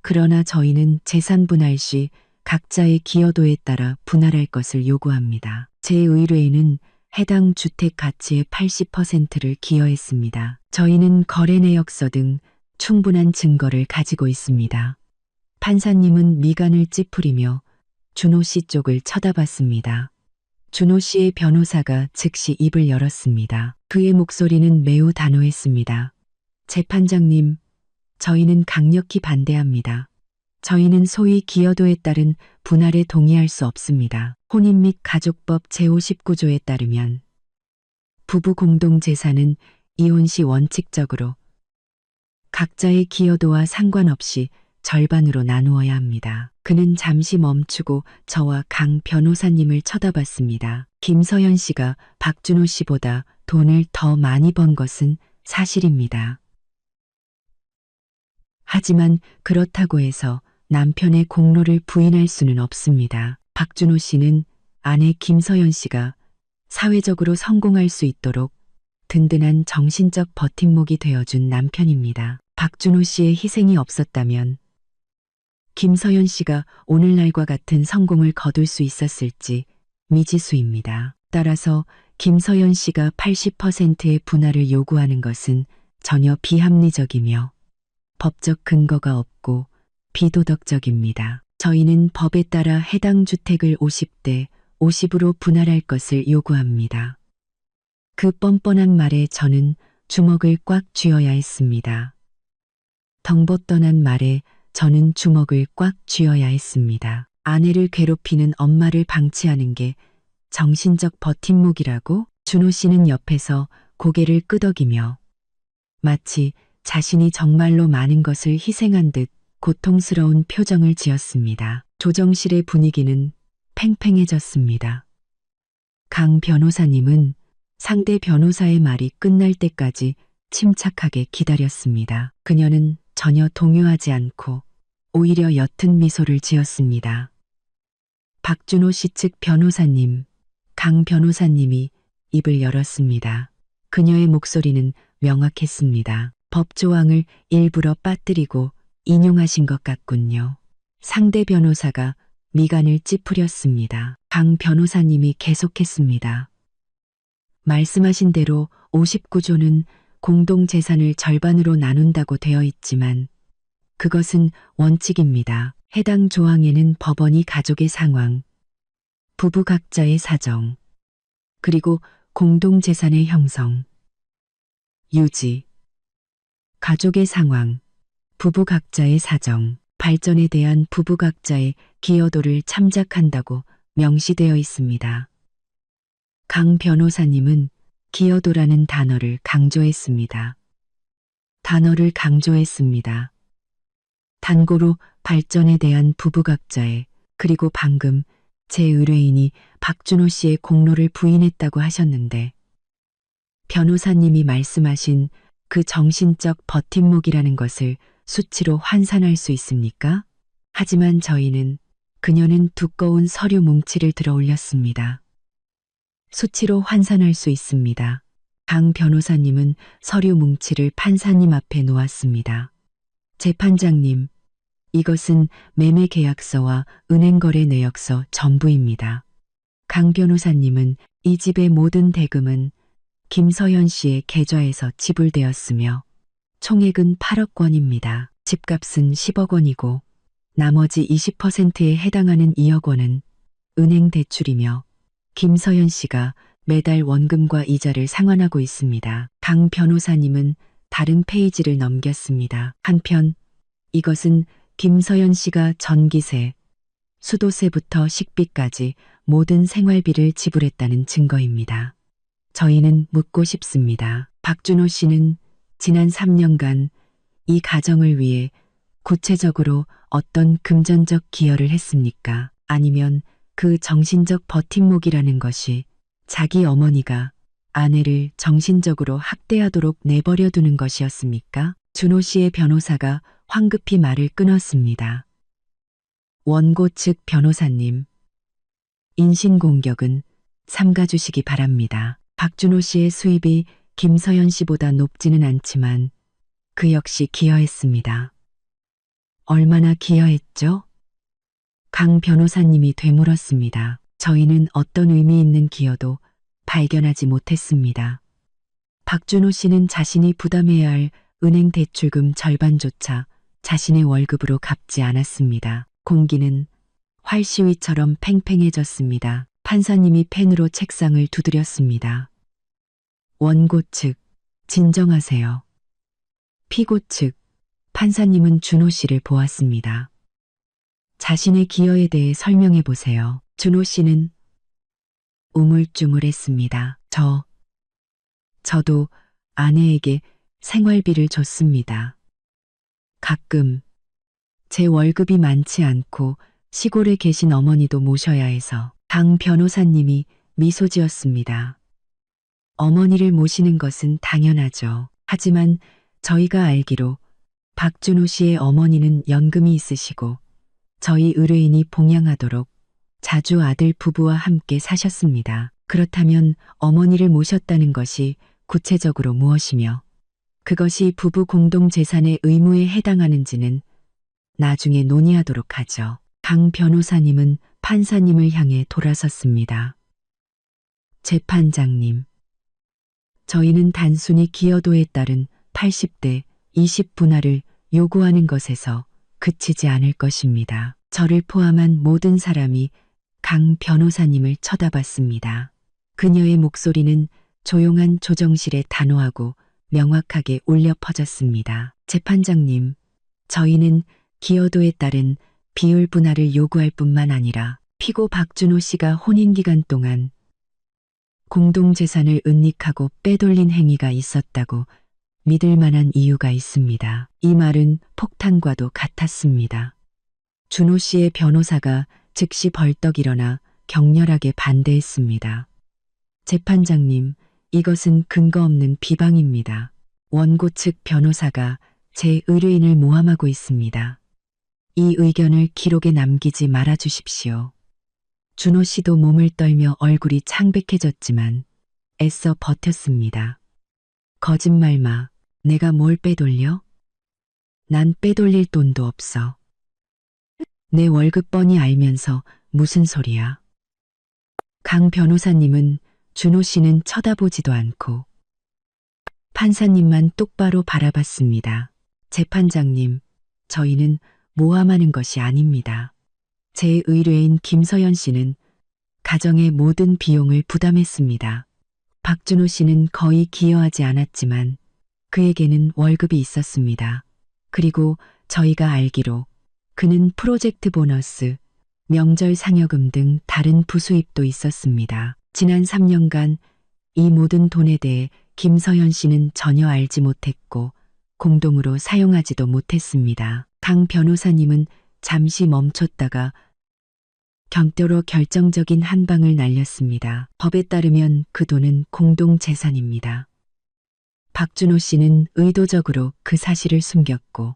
그러나 저희는 재산 분할 시 각자의 기여도에 따라 분할할 것을 요구합니다. 제 의뢰인은 해당 주택 가치의 80%를 기여했습니다. 저희는 거래 내역서 등 충분한 증거를 가지고 있습니다. 판사님은 미간을 찌푸리며 준호 씨 쪽을 쳐다봤습니다. 준호 씨의 변호사가 즉시 입을 열었습니다. 그의 목소리는 매우 단호했습니다. 재판장님, 저희는 강력히 반대합니다. 저희는 소위 기여도에 따른 분할에 동의할 수 없습니다. 혼인 및 가족법 제59조에 따르면 부부 공동재산은 이혼 시 원칙적으로 각자의 기여도와 상관없이 절반으로 나누어야 합니다. 그는 잠시 멈추고 저와 강 변호사님을 쳐다봤습니다. 김서연 씨가 박준호 씨보다 돈을 더 많이 번 것은 사실입니다. 하지만 그렇다고 해서 남편의 공로를 부인할 수는 없습니다. 박준호 씨는 아내 김서연 씨가 사회적으로 성공할 수 있도록 든든한 정신적 버팀목이 되어준 남편입니다. 박준호 씨의 희생이 없었다면 김서연 씨가 오늘날과 같은 성공을 거둘 수 있었을지 미지수입니다. 따라서 김서연 씨가 80%의 분할을 요구하는 것은 전혀 비합리적이며 법적 근거가 없고 비도덕적입니다. 저희는 법에 따라 해당 주택을 50대 50으로 분할할 것을 요구합니다. 그 뻔뻔한 말에 저는 주먹을 꽉 쥐어야 했습니다. 덩벗떠난 말에 저는 주먹을 꽉 쥐어야 했습니다. 아내를 괴롭히는 엄마를 방치하는 게 정신적 버팀목이라고? 준호 씨는 옆에서 고개를 끄덕이며 마치 자신이 정말로 많은 것을 희생한 듯 고통스러운 표정을 지었습니다. 조정실의 분위기는 팽팽해졌습니다. 강 변호사님은 상대 변호사의 말이 끝날 때까지 침착하게 기다렸습니다. 그녀는 전혀 동요하지 않고 오히려 옅은 미소를 지었습니다. 박준호 씨 측 변호사님, 강 변호사님이 입을 열었습니다. 그녀의 목소리는 명확했습니다. 법 조항을 일부러 빠뜨리고 인용하신 것 같군요. 상대 변호사가 미간을 찌푸렸습니다. 강 변호사님이 계속했습니다. 말씀하신 대로 59조는 공동재산을 절반으로 나눈다고 되어 있지만 그것은 원칙입니다. 해당 조항에는 법원이 가족의 상황, 부부 각자의 사정, 그리고 공동재산의 형성, 유지, 가족의 상황, 부부 각자의 사정, 발전에 대한 부부 각자의 기여도를 참작한다고 명시되어 있습니다. 강 변호사님은 기여도라는 단어를 강조했습니다. 단어를 강조했습니다. 단고로 발전에 대한 부부 각자의, 그리고 방금 제 의뢰인이 박준호 씨의 공로를 부인했다고 하셨는데 변호사님이 말씀하신 그 정신적 버팀목이라는 것을 수치로 환산할 수 있습니까? 하지만 저희는 그녀는 두꺼운 서류 뭉치를 들어 올렸습니다. 수치로 환산할 수 있습니다. 강 변호사님은 서류 뭉치를 판사님 앞에 놓았습니다. 재판장님, 이것은 매매계약서와 은행거래 내역서 전부입니다. 강 변호사님은 이 집의 모든 대금은 김서현 씨의 계좌에서 지불되었으며 총액은 8억 원입니다. 집값은 10억 원이고 나머지 20%에 해당하는 2억 원은 은행 대출이며 김서현 씨가 매달 원금과 이자를 상환하고 있습니다. 강 변호사님은 다른 페이지를 넘겼습니다. 한편 이것은 김서현 씨가 전기세, 수도세부터 식비까지 모든 생활비를 지불했다는 증거입니다. 저희는 묻고 싶습니다. 박준호 씨는 지난 3년간 이 가정을 위해 구체적으로 어떤 금전적 기여를 했습니까? 아니면 그 정신적 버팀목이라는 것이 자기 어머니가 아내를 정신적으로 학대하도록 내버려 두는 것이었습니까? 준호 씨의 변호사가 황급히 말을 끊었습니다. 원고 측 변호사님, 인신공격은 삼가주시기 바랍니다. 박준호 씨의 수입이 김서현 씨보다 높지는 않지만 그 역시 기여했습니다. 얼마나 기여했죠? 강 변호사님이 되물었습니다. 저희는 어떤 의미 있는 기여도 발견하지 못했습니다. 박준호 씨는 자신이 부담해야 할 은행 대출금 절반조차 자신의 월급으로 갚지 않았습니다. 공기는 활시위처럼 팽팽해졌습니다. 판사님이 펜으로 책상을 두드렸습니다. 원고 측, 진정하세요. 피고 측, 판사님은 준호 씨를 보았습니다. 자신의 기여에 대해 설명해 보세요. 준호 씨는 우물쭈물했습니다. 저도 아내에게 생활비를 줬습니다. 가끔 제 월급이 많지 않고 시골에 계신 어머니도 모셔야 해서. 강 변호사님이 미소 지었습니다. 어머니를 모시는 것은 당연하죠. 하지만 저희가 알기로 박준호 씨의 어머니는 연금이 있으시고 저희 의뢰인이 봉양하도록 자주 아들 부부와 함께 사셨습니다. 그렇다면 어머니를 모셨다는 것이 구체적으로 무엇이며 그것이 부부 공동재산의 의무에 해당하는지는 나중에 논의하도록 하죠. 강 변호사님은 판사님을 향해 돌아섰습니다. 재판장님, 저희는 단순히 기여도에 따른 80대 20 분할을 요구하는 것에서 그치지 않을 것입니다. 저를 포함한 모든 사람이 강 변호사님을 쳐다봤습니다. 그녀의 목소리는 조용한 조정실에 단호하고 명확하게 울려 퍼졌습니다. 재판장님, 저희는 기여도에 따른 비율 분할을 요구할 뿐만 아니라 피고 박준호 씨가 혼인기간 동안 공동재산을 은닉하고 빼돌린 행위가 있었다고 믿을 만한 이유가 있습니다. 이 말은 폭탄과도 같았습니다. 준호 씨의 변호사가 즉시 벌떡 일어나 격렬하게 반대했습니다. 재판장님, 이것은 근거 없는 비방입니다. 원고 측 변호사가 제 의뢰인을 모함하고 있습니다. 이 의견을 기록에 남기지 말아 주십시오. 준호 씨도 몸을 떨며 얼굴이 창백해졌지만 애써 버텼습니다. 거짓말 마. 내가 뭘 빼돌려? 난 빼돌릴 돈도 없어. 내 월급 뻔히 알면서 무슨 소리야? 강 변호사님은 준호 씨는 쳐다보지도 않고 판사님만 똑바로 바라봤습니다. 재판장님, 저희는 모함하는 것이 아닙니다. 제 의뢰인 김서연 씨는 가정의 모든 비용을 부담했습니다. 박준호 씨는 거의 기여하지 않았지만 그에게는 월급이 있었습니다. 그리고 저희가 알기로 그는 프로젝트 보너스, 명절 상여금 등 다른 부수입도 있었습니다. 지난 3년간 이 모든 돈에 대해 김서연 씨는 전혀 알지 못했고 공동으로 사용하지도 못했습니다. 강 변호사님은 잠시 멈췄다가 경도로 결정적인 한 방을 날렸습니다. 법에 따르면 그 돈은 공동재산입니다. 박준호 씨는 의도적으로 그 사실을 숨겼고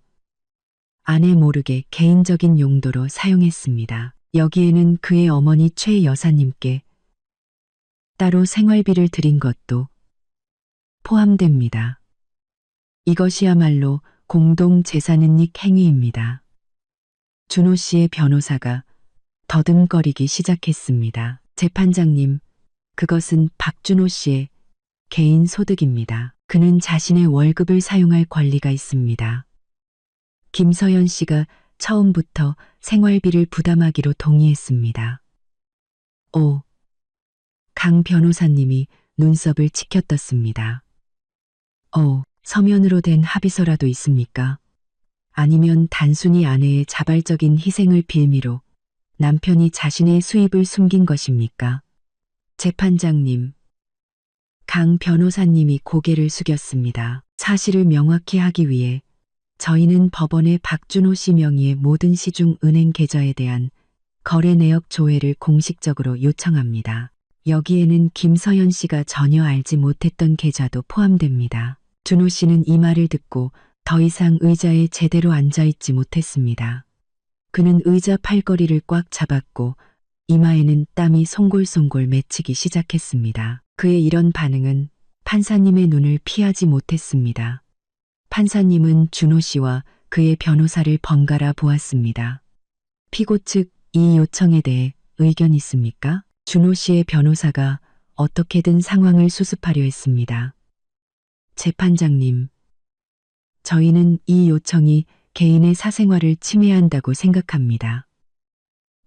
아내 모르게 개인적인 용도로 사용했습니다. 여기에는 그의 어머니 최 여사님께 따로 생활비를 드린 것도 포함됩니다. 이것이야말로 공동재산은닉 행위입니다. 준호 씨의 변호사가 더듬거리기 시작했습니다. 재판장님, 그것은 박준호 씨의 개인 소득입니다. 그는 자신의 월급을 사용할 권리가 있습니다. 김서연 씨가 처음부터 생활비를 부담하기로 동의했습니다. 오, 강 변호사님이 눈썹을 치켜떴습니다. 서면으로 된 합의서라도 있습니까? 아니면 단순히 아내의 자발적인 희생을 빌미로 남편이 자신의 수입을 숨긴 것입니까? 재판장님, 강 변호사님이 고개를 숙였습니다. 사실을 명확히 하기 위해 저희는 법원에 박준호 씨 명의의 모든 시중 은행 계좌에 대한 거래 내역 조회를 공식적으로 요청합니다. 여기에는 김서연 씨가 전혀 알지 못했던 계좌도 포함됩니다. 준호 씨는 이 말을 듣고 더 이상 의자에 제대로 앉아있지 못했습니다. 그는 의자 팔걸이를 꽉 잡았고 이마에는 땀이 송골송골 맺히기 시작했습니다. 그의 이런 반응은 판사님의 눈을 피하지 못했습니다. 판사님은 준호 씨와 그의 변호사를 번갈아 보았습니다. 피고 측 이 요청에 대해 의견 있습니까? 준호 씨의 변호사가 어떻게든 상황을 수습하려 했습니다. 재판장님, 저희는 이 요청이 개인의 사생활을 침해한다고 생각합니다.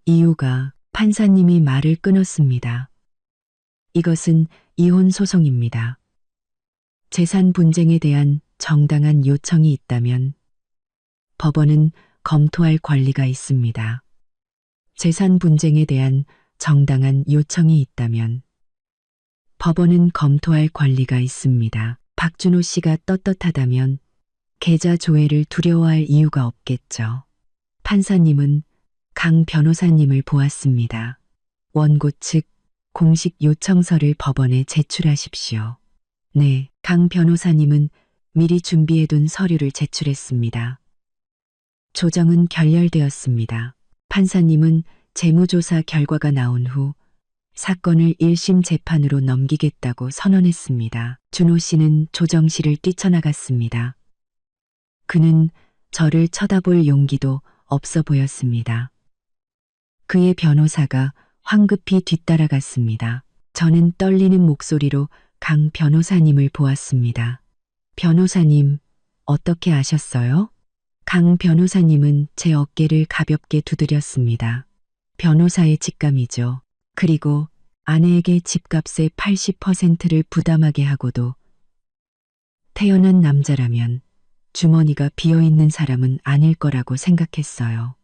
이유가 판사님이 말을 끊었습니다. 이것은 이혼 소송입니다. 재산 분쟁에 대한 정당한 요청이 있다면 법원은 검토할 권리가 있습니다. 재산 분쟁에 대한 정당한 요청이 있다면 법원은 검토할 권리가 있습니다. 박준호 씨가 떳떳하다면 계좌 조회를 두려워할 이유가 없겠죠. 판사님은 강 변호사님을 보았습니다. 원고 측 공식 요청서를 법원에 제출하십시오. 네, 강 변호사님은 미리 준비해둔 서류를 제출했습니다. 조정은 결렬되었습니다. 판사님은 재무조사 결과가 나온 후 사건을 1심 재판으로 넘기겠다고 선언했습니다. 준호 씨는 조정실을 뛰쳐나갔습니다. 그는 저를 쳐다볼 용기도 없어 보였습니다. 그의 변호사가 황급히 뒤따라갔습니다. 저는 떨리는 목소리로 강 변호사님을 보았습니다. 변호사님, 어떻게 아셨어요? 강 변호사님은 제 어깨를 가볍게 두드렸습니다. 변호사의 직감이죠. 그리고 아내에게 집값의 80%를 부담하게 하고도 태어난 남자라면 주머니가 비어있는 사람은 아닐 거라고 생각했어요.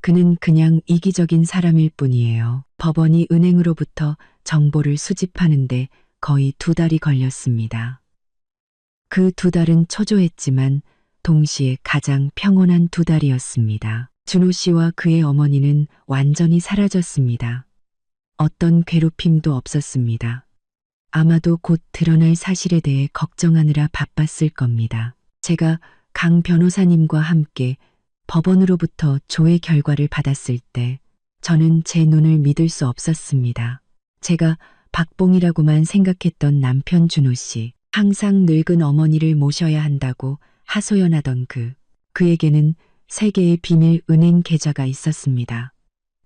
그는 그냥 이기적인 사람일 뿐이에요. 법원이 은행으로부터 정보를 수집하는데 거의 2달이 걸렸습니다. 그 2달은 초조했지만 동시에 가장 평온한 2달이었습니다. 준호 씨와 그의 어머니는 완전히 사라졌습니다. 어떤 괴롭힘도 없었습니다. 아마도 곧 드러날 사실에 대해 걱정하느라 바빴을 겁니다. 제가 강 변호사님과 함께 법원으로부터 조회 결과를 받았을 때 저는 제 눈을 믿을 수 없었습니다. 제가 박봉이라고만 생각했던 남편 준호 씨, 항상 늙은 어머니를 모셔야 한다고 하소연하던 그에게는 세 개의 비밀 은행 계좌가 있었습니다.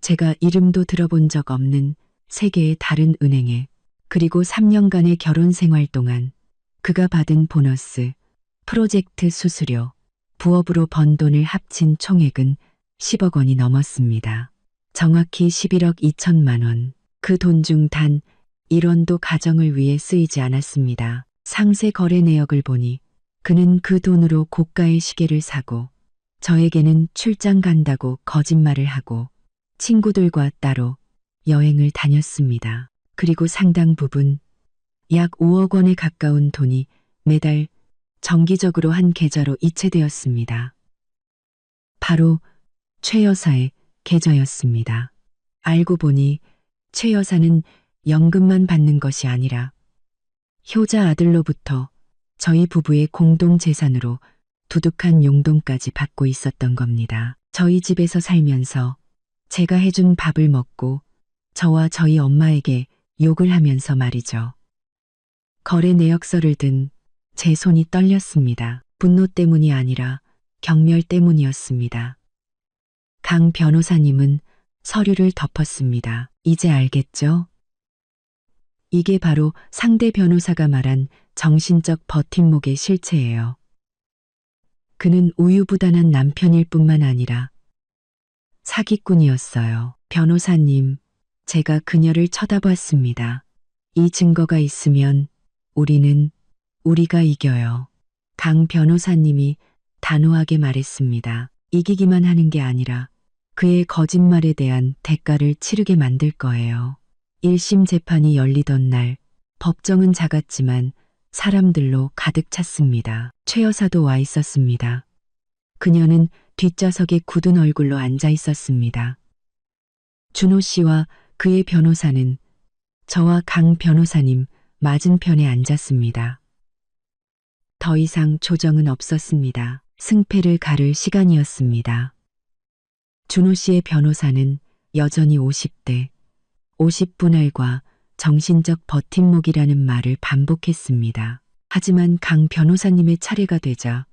제가 이름도 들어본 적 없는 세 개의 다른 은행에, 그리고 3년간의 결혼 생활 동안 그가 받은 보너스, 프로젝트 수수료, 부업으로 번 돈을 합친 총액은 10억 원이 넘었습니다. 정확히 11억 2천만 원. 그 돈 중 단 1원도 가정을 위해 쓰이지 않았습니다. 상세 거래 내역을 보니 그는 그 돈으로 고가의 시계를 사고 저에게는 출장 간다고 거짓말을 하고 친구들과 따로 여행을 다녔습니다. 그리고 상당 부분, 약 5억 원에 가까운 돈이 매달 정기적으로 한 계좌로 이체되었습니다. 바로 최 여사의 계좌였습니다. 알고 보니 최 여사는 연금만 받는 것이 아니라 효자 아들로부터 저희 부부의 공동 재산으로 두둑한 용돈까지 받고 있었던 겁니다. 저희 집에서 살면서 제가 해준 밥을 먹고 저와 저희 엄마에게 욕을 하면서 말이죠. 거래 내역서를 든 제 손이 떨렸습니다. 분노 때문이 아니라 경멸 때문이었습니다. 강 변호사님은 서류를 덮었습니다. 이제 알겠죠? 이게 바로 상대 변호사가 말한 정신적 버팀목의 실체예요. 그는 우유부단한 남편일 뿐만 아니라 사기꾼이었어요. 변호사님, 제가 그녀를 쳐다봤습니다. 이 증거가 있으면 우리가 이겨요. 강 변호사님이 단호하게 말했습니다. 이기기만 하는 게 아니라 그의 거짓말에 대한 대가를 치르게 만들 거예요. 1심 재판이 열리던 날, 법정은 작았지만 사람들로 가득 찼습니다. 최 여사도 와 있었습니다. 그녀는 뒷좌석에 굳은 얼굴로 앉아 있었습니다. 준호 씨와 그의 변호사는 저와 강 변호사님 맞은편에 앉았습니다. 더 이상 조정은 없었습니다. 승패를 가를 시간이었습니다. 준호 씨의 변호사는 여전히 50대, 50분할과 정신적 버팀목이라는 말을 반복했습니다. 하지만 강 변호사님의 차례가 되자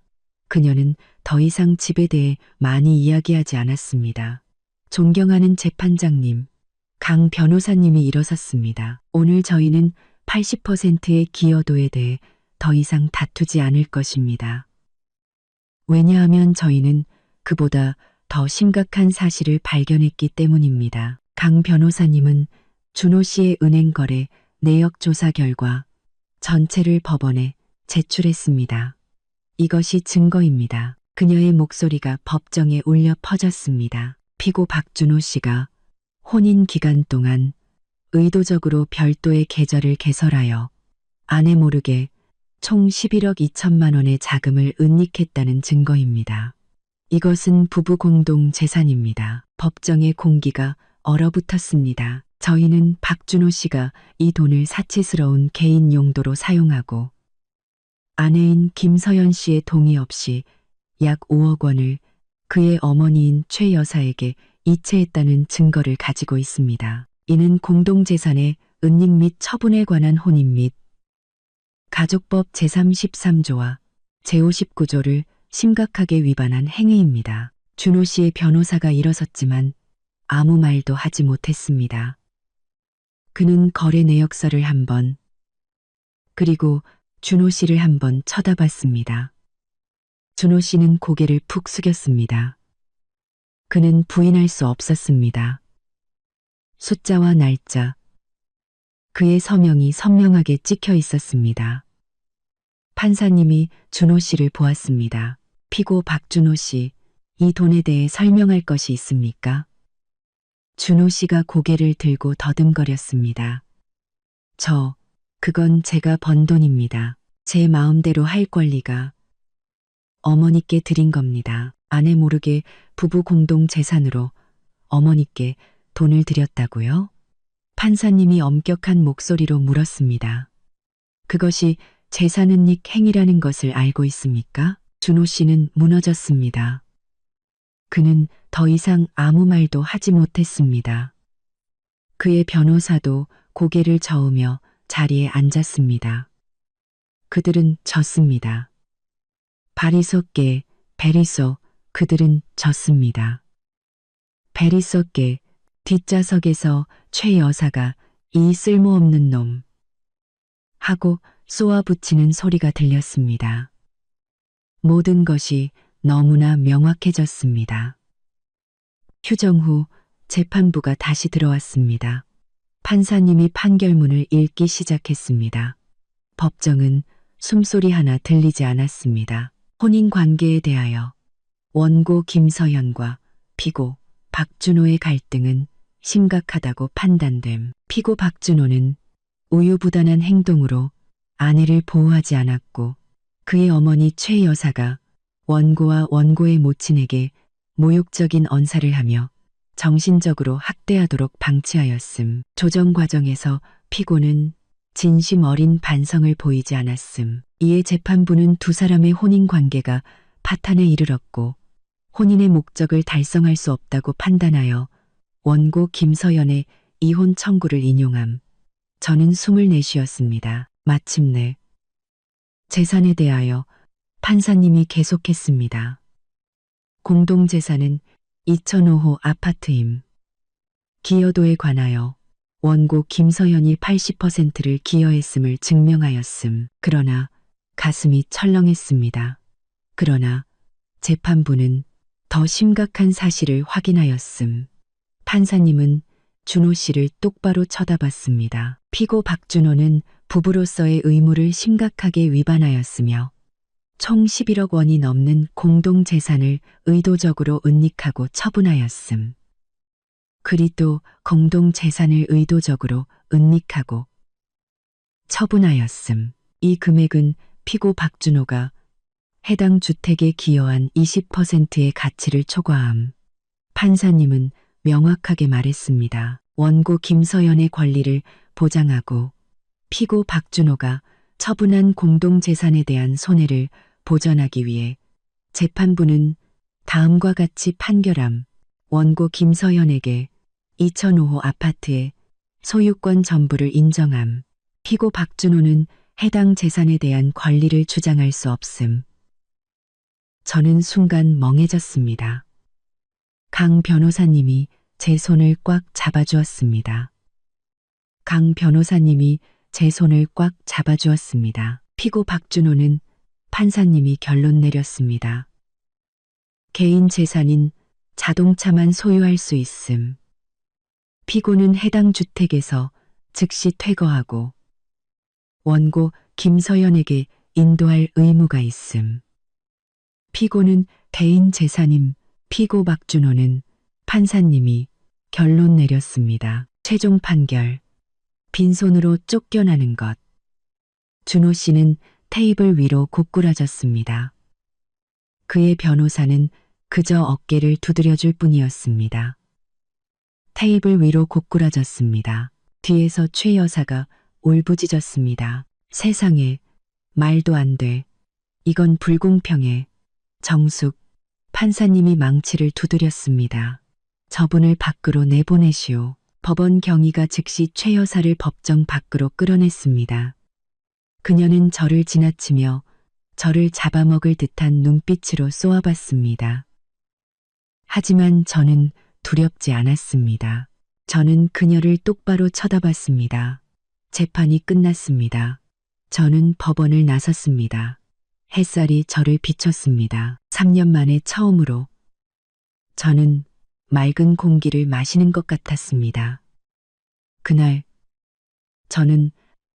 그녀는 더 이상 집에 대해 많이 이야기하지 않았습니다. 존경하는 재판장님, 강 변호사님이 일어섰습니다. 오늘 저희는 80%의 기여도에 대해 더 이상 다투지 않을 것입니다. 왜냐하면 저희는 그보다 더 심각한 사실을 발견했기 때문입니다. 강 변호사님은 준호 씨의 은행 거래 내역 조사 결과 전체를 법원에 제출했습니다. 이것이 증거입니다. 그녀의 목소리가 법정에 울려 퍼졌습니다. 피고 박준호 씨가 혼인 기간 동안 의도적으로 별도의 계좌를 개설하여 아내 모르게 총 11억 2천만 원의 자금을 은닉했다는 증거입니다. 이것은 부부 공동 재산입니다. 법정의 공기가 얼어붙었습니다. 저희는 박준호 씨가 이 돈을 사치스러운 개인 용도로 사용하고 아내인 김서연 씨의 동의 없이 약 5억 원을 그의 어머니인 최 여사에게 이체했다는 증거를 가지고 있습니다. 이는 공동재산의 은닉 및 처분에 관한 혼인 및 가족법 제33조와 제59조를 심각하게 위반한 행위입니다. 준호 씨의 변호사가 일어섰지만 아무 말도 하지 못했습니다. 그는 거래 내역서를 한 번, 그리고 준호 씨를 한 번 쳐다봤습니다. 준호 씨는 고개를 푹 숙였습니다. 그는 부인할 수 없었습니다. 숫자와 날짜, 그의 서명이 선명하게 찍혀 있었습니다. 판사님이 준호 씨를 보았습니다. 피고 박준호 씨, 이 돈에 대해 설명할 것이 있습니까? 준호 씨가 고개를 들고 더듬거렸습니다. 그건 제가 번 돈입니다. 제 마음대로 할 권리가 어머니께 드린 겁니다. 아내 모르게 부부 공동 재산으로 어머니께 돈을 드렸다고요? 판사님이 엄격한 목소리로 물었습니다. 그것이 재산은닉 행위라는 것을 알고 있습니까? 준호 씨는 무너졌습니다. 그는 더 이상 아무 말도 하지 못했습니다. 그의 변호사도 고개를 저으며 자리에 앉았습니다. 그들은 졌습니다. 바리석계, 베리소, 그들은 졌습니다. 베리석계, 뒷좌석에서 최 여사가 이 쓸모없는 놈 하고 쏘아붙이는 소리가 들렸습니다. 모든 것이 너무나 명확해졌습니다. 휴정 후 재판부가 다시 들어왔습니다. 판사님이 판결문을 읽기 시작했습니다. 법정은 숨소리 하나 들리지 않았습니다. 혼인 관계에 대하여 원고 김서연과 피고 박준호의 갈등은 심각하다고 판단됨. 피고 박준호는 우유부단한 행동으로 아내를 보호하지 않았고 그의 어머니 최 여사가 원고와 원고의 모친에게 모욕적인 언사를 하며 정신적으로 학대하도록 방치하였음. 조정 과정에서 피고는 진심 어린 반성을 보이지 않았음. 이에 재판부는 두 사람의 혼인 관계가 파탄에 이르렀고 혼인의 목적을 달성할 수 없다고 판단하여 원고 김서연의 이혼 청구를 인용함. 저는 숨을 내쉬었습니다. 마침내 재산에 대하여 판사님이 계속했습니다. 공동재산은 2005호 아파트임. 기여도에 관하여 원고 김서연이 80%를 기여했음을 증명하였음. 그러나 가슴이 철렁했습니다. 그러나 재판부는 더 심각한 사실을 확인하였음. 판사님은 준호 씨를 똑바로 쳐다봤습니다. 피고 박준호는 부부로서의 의무를 심각하게 위반하였으며 총 11억 원이 넘는 공동재산을 의도적으로 은닉하고 처분하였음. 그리도 공동재산을 의도적으로 은닉하고 처분하였음. 이 금액은 피고 박준호가 해당 주택에 기여한 20%의 가치를 초과함. 판사님은 명확하게 말했습니다. 원고 김서연의 권리를 보장하고 피고 박준호가 처분한 공동재산에 대한 손해를 보전하기 위해 재판부는 다음과 같이 판결함. 원고 김서연에게 2005호 아파트의 소유권 전부를 인정함. 피고 박준호는 해당 재산에 대한 권리를 주장할 수 없음. 저는 순간 멍해졌습니다. 강 변호사님이 제 손을 꽉 잡아주었습니다. 강 변호사님이 제 손을 꽉 잡아주었습니다. 피고 박준호는 판사님이 결론 내렸습니다. 개인 재산인 자동차만 소유할 수 있음. 피고는 해당 주택에서 즉시 퇴거하고 원고 김서연에게 인도할 의무가 있음. 피고는 개인 재산임. 피고 박준호는 판사님이 결론 내렸습니다. 최종 판결. 빈손으로 쫓겨나는 것. 준호 씨는 테이블 위로 고꾸라졌습니다. 그의 변호사는 그저 어깨를 두드려줄 뿐이었습니다. 테이블 위로 고꾸라졌습니다. 뒤에서 최 여사가 울부짖었습니다. 세상에, 말도 안 돼. 이건 불공평해. 정숙, 판사님이 망치를 두드렸습니다. 저분을 밖으로 내보내시오. 법원 경위가 즉시 최 여사를 법정 밖으로 끌어냈습니다. 그녀는 저를 지나치며 저를 잡아먹을 듯한 눈빛으로 쏘아봤습니다. 하지만 저는 두렵지 않았습니다. 저는 그녀를 똑바로 쳐다봤습니다. 재판이 끝났습니다. 저는 법원을 나섰습니다. 햇살이 저를 비췄습니다. 3년 만에 처음으로 저는 맑은 공기를 마시는 것 같았습니다. 그날 저는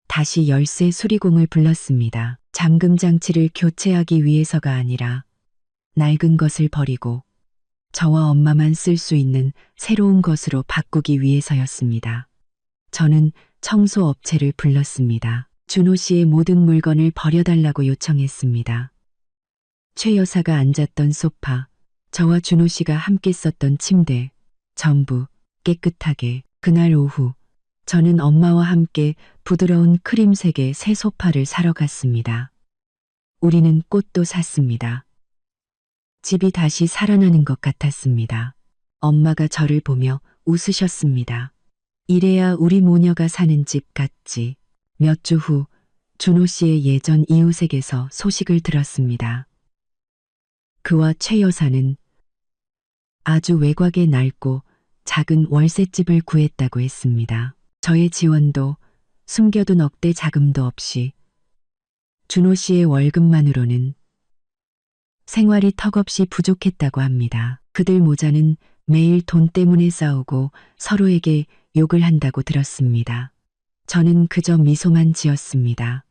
다시 열쇠 수리공을 불렀습니다. 잠금 장치를 교체하기 위해서가 아니라 낡은 것을 버리고 저와 엄마만 쓸 수 있는 새로운 것으로 바꾸기 위해서였습니다. 저는 청소업체를 불렀습니다. 준호 씨의 모든 물건을 버려달라고 요청했습니다. 최 여사가 앉았던 소파, 저와 준호 씨가 함께 썼던 침대, 전부 깨끗하게. 그날 오후 저는 엄마와 함께 부드러운 크림색의 새 소파를 사러 갔습니다. 우리는 꽃도 샀습니다. 집이 다시 살아나는 것 같았습니다. 엄마가 저를 보며 웃으셨습니다. 이래야 우리 모녀가 사는 집 같지. 몇 주 후 준호 씨의 예전 이웃에게서 소식을 들었습니다. 그와 최 여사는 아주 외곽의 낡고 작은 월세집을 구했다고 했습니다. 저의 지원도 숨겨둔 억대 자금도 없이 준호 씨의 월급만으로는 생활이 턱없이 부족했다고 합니다. 그들 모자는 매일 돈 때문에 싸우고 서로에게 욕을 한다고 들었습니다. 저는 그저 미소만 지었습니다.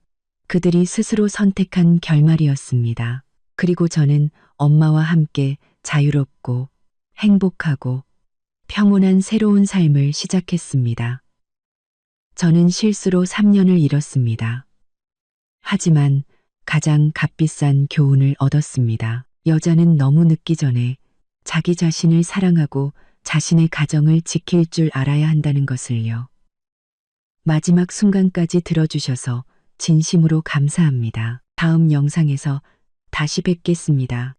그들이 스스로 선택한 결말이었습니다. 그리고 저는 엄마와 함께 자유롭고 행복하고 평온한 새로운 삶을 시작했습니다. 저는 실수로 3년을 잃었습니다. 하지만 가장 값비싼 교훈을 얻었습니다. 여자는 너무 늦기 전에 자기 자신을 사랑하고 자신의 가정을 지킬 줄 알아야 한다는 것을요. 마지막 순간까지 들어주셔서 진심으로 감사합니다. 다음 영상에서 다시 뵙겠습니다.